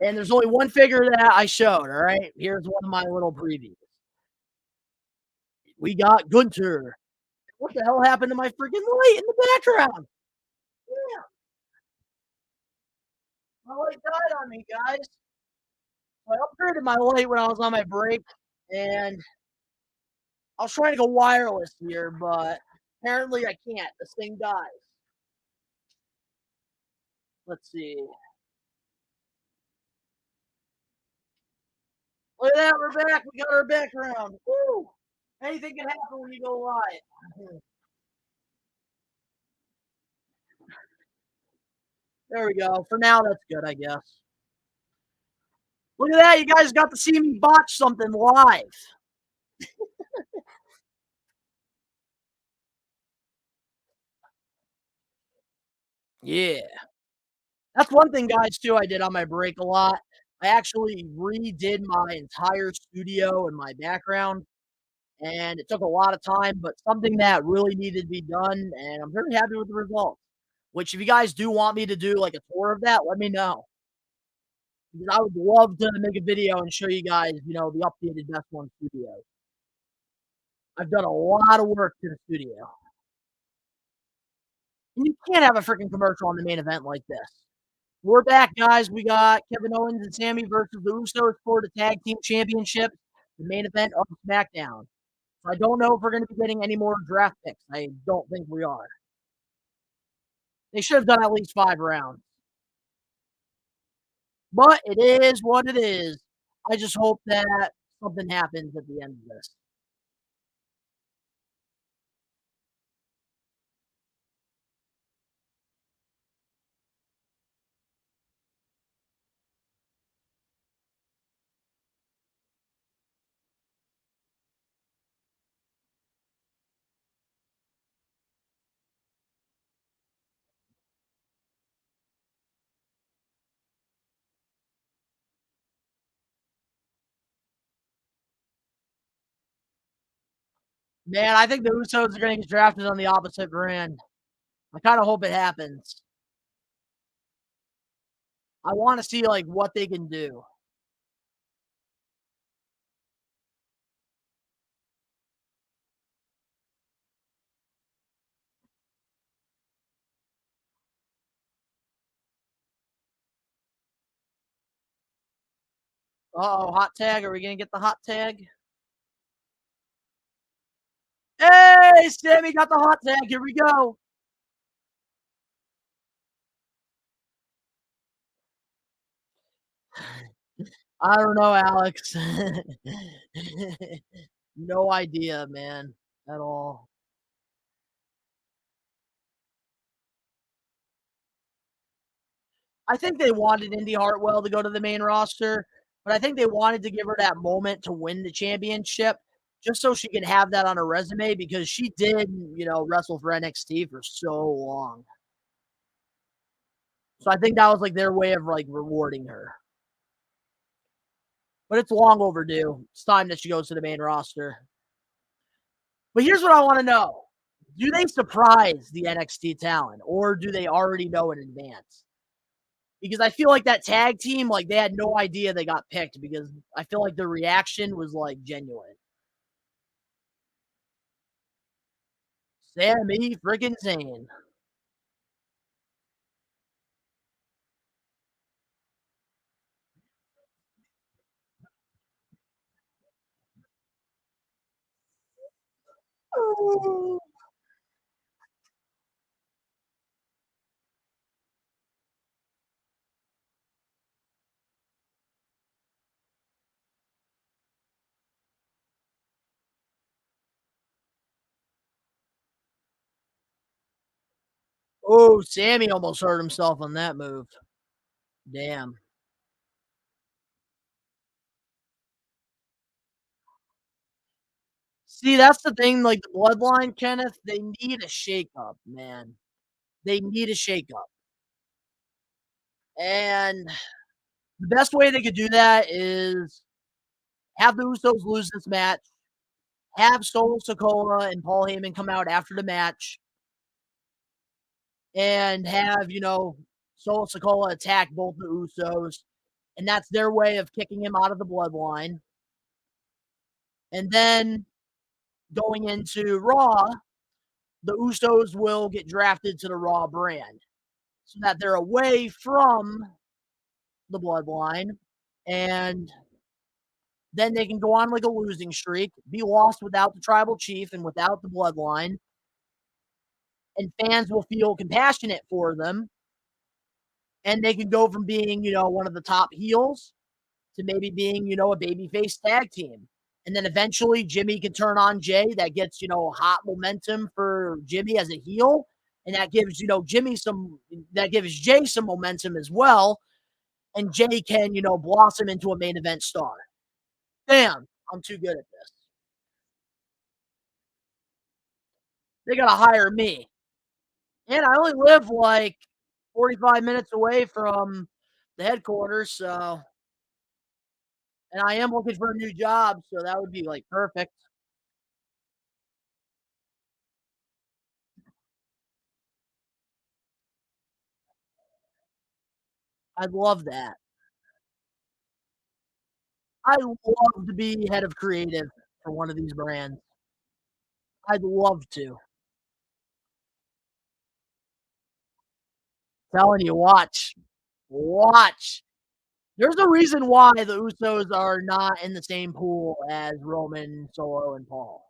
And there's only one figure that I showed, all right? Here's one of my little previews. We got Gunter. What the hell happened to my freaking light in the background? Yeah, my light died on me, guys. I upgraded my light when I was on my break, and I was trying to go wireless here, but apparently I can't. This thing dies. Let's see. Look at that, we're back. We got our background. Woo! Anything can happen when you go live. There we go. For now, that's good, I guess. Look at that. You guys got to see me botch something live. Yeah. That's one thing, guys, too, I did on my break a lot. I actually redid my entire studio and my background, and it took a lot of time, but something that really needed to be done, and I'm very happy with the results. Which, if you guys do want me to do like a tour of that, let me know. Because I would love to make a video and show you guys, the updated Best One studio. I've done a lot of work to the studio. And you can't have a freaking commercial on the main event like this. We're back, guys. We got Kevin Owens and Sammy versus the Usos for the Tag Team Championship, the main event of Smackdown. I don't know if we're going to be getting any more draft picks. I don't think we are. They should have done at least 5 rounds. But it is what it is. I just hope that something happens at the end of this. Man, I think the Usos are going to get drafted on the opposite brand. I kind of hope it happens. I want to see like what they can do. Uh-oh, hot tag. Are we going to get the hot tag? Hey! Hey, Sammy got the hot tag. Here we go. I don't know, Alex. No idea, man, at all. I think they wanted Indy Hartwell to go to the main roster, but I think they wanted to give her that moment to win the championship just so she could have that on her resume because she did, wrestle for NXT for so long. So I think that was like their way of like rewarding her. But it's long overdue. It's time that she goes to the main roster. But here's what I want to know. Do they surprise the NXT talent or do they already know in advance? Because I feel like that tag team, like they had no idea they got picked because I feel like the reaction was like genuine. Sami freaking Zayn. Oh, Sammy almost hurt himself on that move. Damn. See, that's the thing. Like the Bloodline, Kenneth, they need a shakeup, man. They need a shakeup. And the best way they could do that is have the Usos lose this match, have Solo Sikoa and Paul Heyman come out after the match, and have, Solo Sikoa attack both the Usos. And that's their way of kicking him out of the bloodline. And then going into Raw, the Usos will get drafted to the Raw brand so that they're away from the bloodline. And then they can go on like a losing streak, be lost without the tribal chief and without the bloodline. And fans will feel compassionate for them. And they can go from being, one of the top heels to maybe being, a babyface tag team. And then eventually Jimmy can turn on Jay. That gets, hot momentum for Jimmy as a heel. And that gives, gives Jay some momentum as well. And Jay can, blossom into a main event star. Damn, I'm too good at this. They got to hire me. And I only live like 45 minutes away from the headquarters. So, and I am looking for a new job. So that would be like perfect. I'd love that. I'd love to be head of creative for one of these brands. I'd love to. Telling you, watch. Watch. There's a reason why the Usos are not in the same pool as Roman, Solo, and Paul.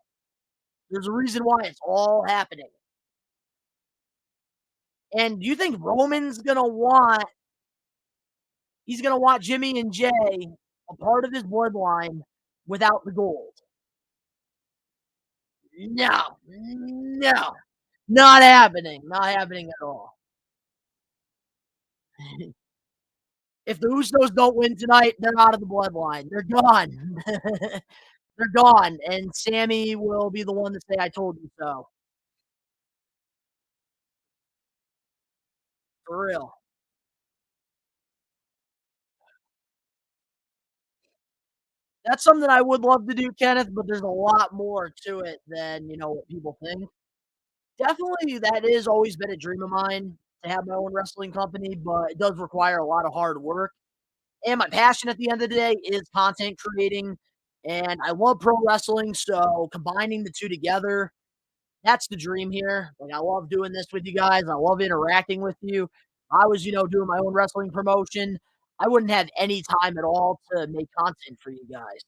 There's a reason why it's all happening. And do you think Roman's gonna want he's gonna want Jimmy and Jay a part of his bloodline without the gold? No, no, not happening. Not happening at all. If the Usos don't win tonight, they're out of the bloodline. They're gone. They're gone. And Sammy will be the one to say, I told you so. For real. That's something I would love to do, Kenneth, but there's a lot more to it than, what people think. Definitely, that is always been a dream of mine to have my own wrestling company, but it does require a lot of hard work. And my passion at the end of the day is content creating. And I love pro wrestling. So combining the two together, that's the dream here. Like I love doing this with you guys. I love interacting with you. I was, doing my own wrestling promotion. I wouldn't have any time at all to make content for you guys.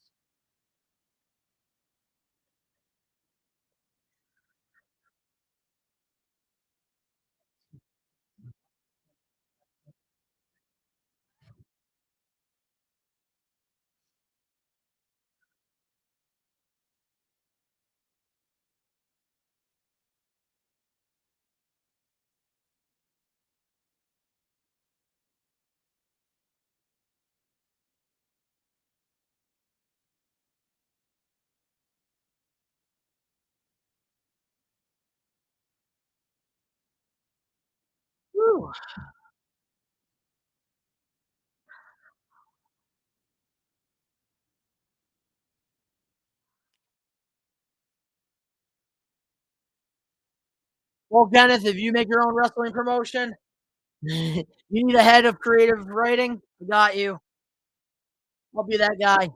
Well, Kenneth, if you make your own wrestling promotion, you need a head of creative writing. I got you. I'll be that guy.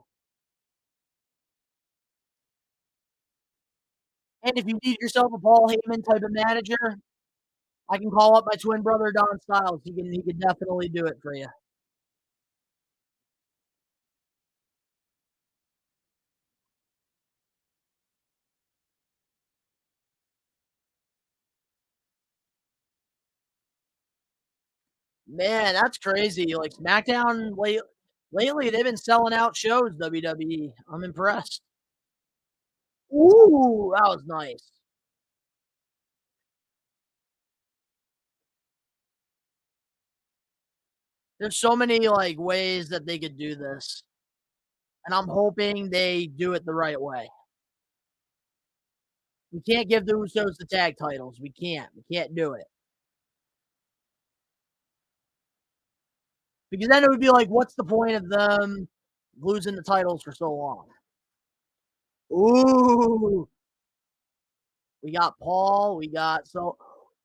And if you need yourself a Paul Heyman type of manager, I can call up my twin brother Don Styles. He can definitely do it for you. Man, that's crazy. Like SmackDown lately, they've been selling out shows. WWE. I'm impressed. Ooh, that was nice. There's so many like ways that they could do this, and I'm hoping they do it the right way. We can't give the Usos the tag titles. We can't. We can't do it. Because then it would be like, what's the point of them losing the titles for so long? Ooh, we got Paul. We got Paul's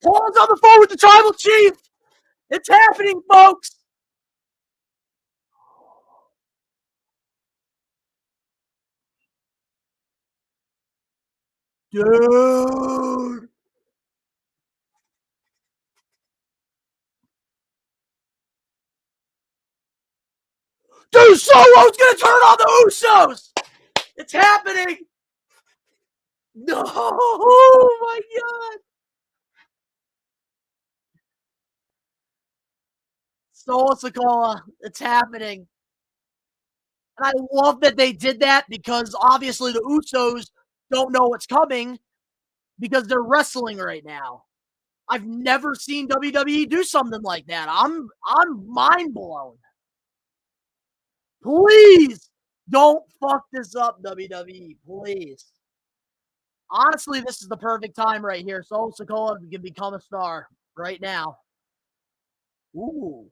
on the phone with the tribal chief. It's happening, folks. Dude. Dude, Solo's gonna turn on the Usos. It's happening. No, oh my god. Solo Sikoa, it's happening. And I love that they did that because obviously the Usos don't know what's coming because they're wrestling right now. I've never seen WWE do something like that. I'm mind blown. Please don't fuck this up, WWE. Please. Honestly, this is the perfect time right here. Solo Sikoa can become a star right now. Ooh.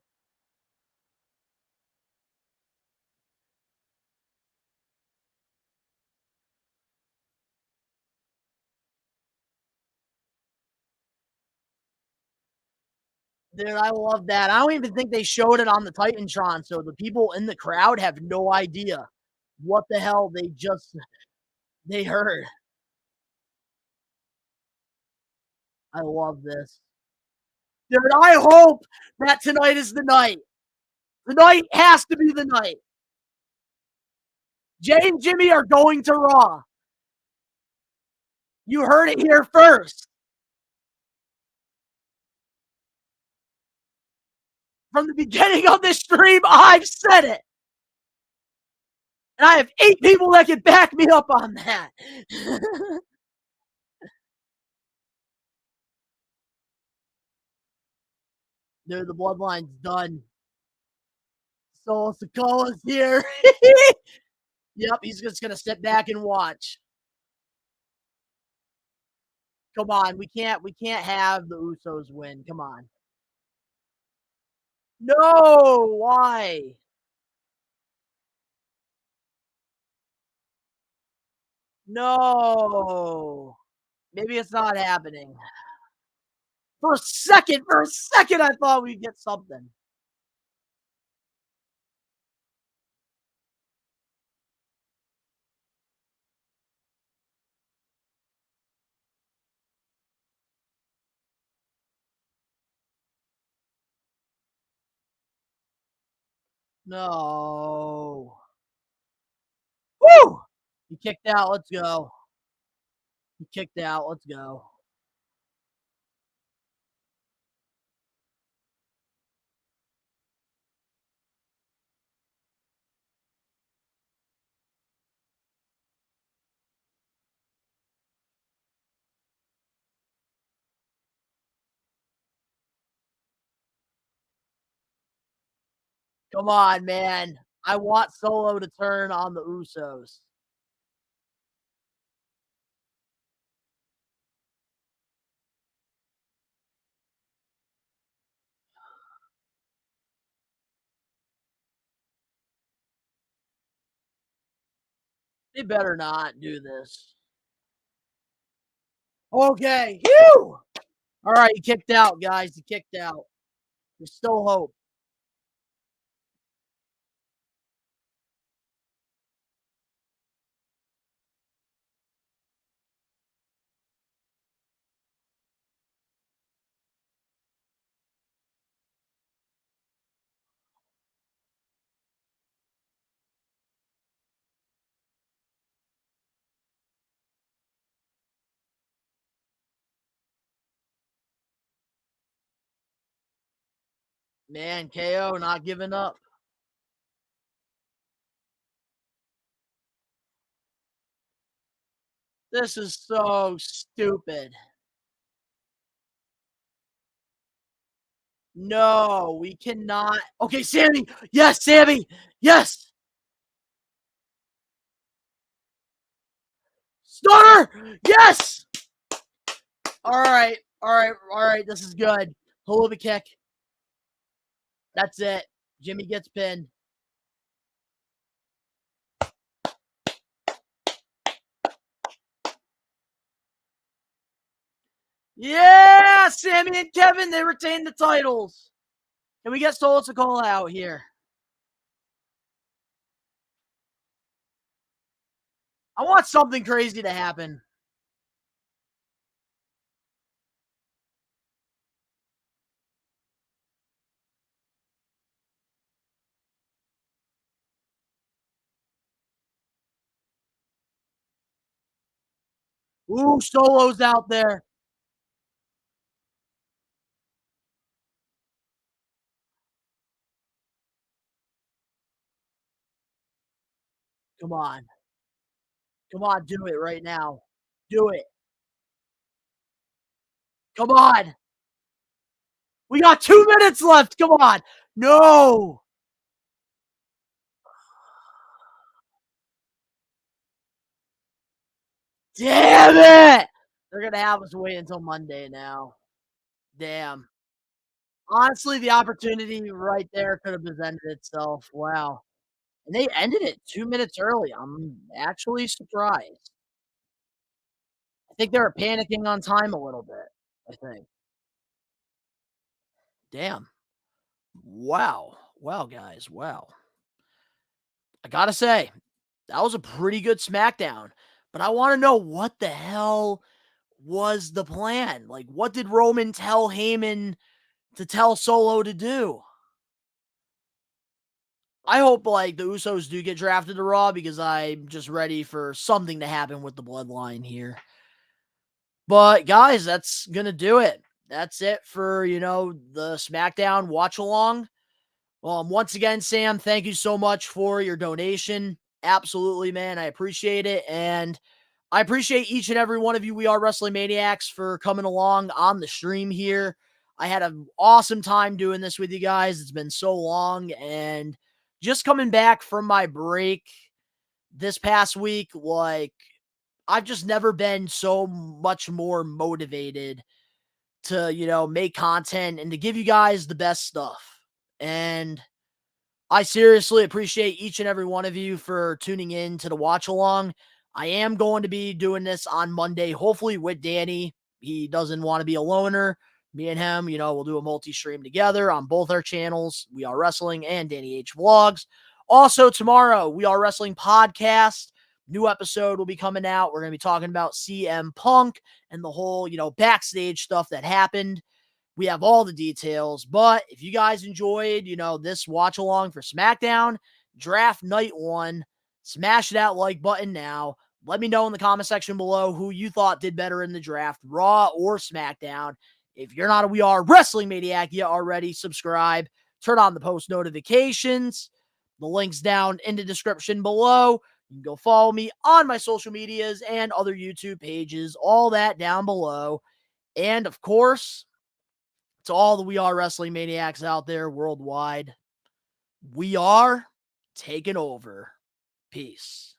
Dude, I love that. I don't even think they showed it on the Titantron, so the people in the crowd have no idea what the hell they heard. I love this. Dude, I hope that tonight is the night. Tonight has to be the night. Jay and Jimmy are going to Raw. You heard it here first. From the beginning of this stream, I've said it. And I have 8 people that can back me up on that. Dude, the bloodline's done. Solo Sikoa's here. Yep, he's just gonna sit back and watch. Come on, we can't have the Usos win. Come on. No, why? No. Maybe it's not happening. For a second, I thought we'd get something. No. Woo! He kicked out. Let's go. He kicked out. Let's go. Come on, man. I want Solo to turn on the Usos. They better not do this. Okay. Phew! All right, he kicked out, guys. He kicked out. There's still hope. Man, KO not giving up. This is so stupid. No, we cannot. Okay, Sammy. Yes, Sammy. Yes. Stunner. Yes. All right. All right. All right. This is good. Haluva kick. That's it. Jimmy gets pinned. Yeah, Sammy and Kevin, they retain the titles. Can we get Solo to call out here? I want something crazy to happen. Ooh, Solo's out there. Come on. Come on, do it right now. Do it. Come on. We got 2 minutes left. Come on. No. Damn it. They're going to have us wait until Monday now. Damn. Honestly, the opportunity right there could have presented itself. Wow. And they ended it 2 minutes early. I'm actually surprised. I think they were panicking on time a little bit, I think. Damn. Wow. Wow, guys. Wow. I gotta say, that was a pretty good SmackDown. But I want to know what the hell was the plan? Like, what did Roman tell Heyman to tell Solo to do? I hope like the Usos do get drafted to Raw because I'm just ready for something to happen with the Bloodline here. But guys, that's gonna do it. That's it for the SmackDown watch along. Once again, Sam, thank you so much for your donation. Absolutely, man. I appreciate it. And I appreciate each and every one of you We Are Wrestling Maniacs for coming along on the stream here. I had an awesome time doing this with you guys. It's been so long. And just coming back from my break this past week, like, I've just never been so much more motivated to, make content and to give you guys the best stuff. And I seriously appreciate each and every one of you for tuning in to the watch along. I am going to be doing this on Monday, hopefully with Danny. He doesn't want to be a loner. Me and him, we'll do a multi-stream together on both our channels, We Are Wrestling and Danny H Vlogs. Also, tomorrow, We Are Wrestling Podcast. New episode will be coming out. We're going to be talking about CM Punk and the whole, backstage stuff that happened. We have all the details, but if you guys enjoyed, this watch along for SmackDown Draft Night 1, smash that like button now. Let me know in the comment section below who you thought did better in the draft, Raw or SmackDown. If you're not a We Are Wrestling Maniac yet already, subscribe, turn on the post notifications. The link's down in the description below. You can go follow me on my social medias and other YouTube pages, all that down below. And of course, to all the We Are Wrestling Maniacs out there worldwide, we are taking over. Peace.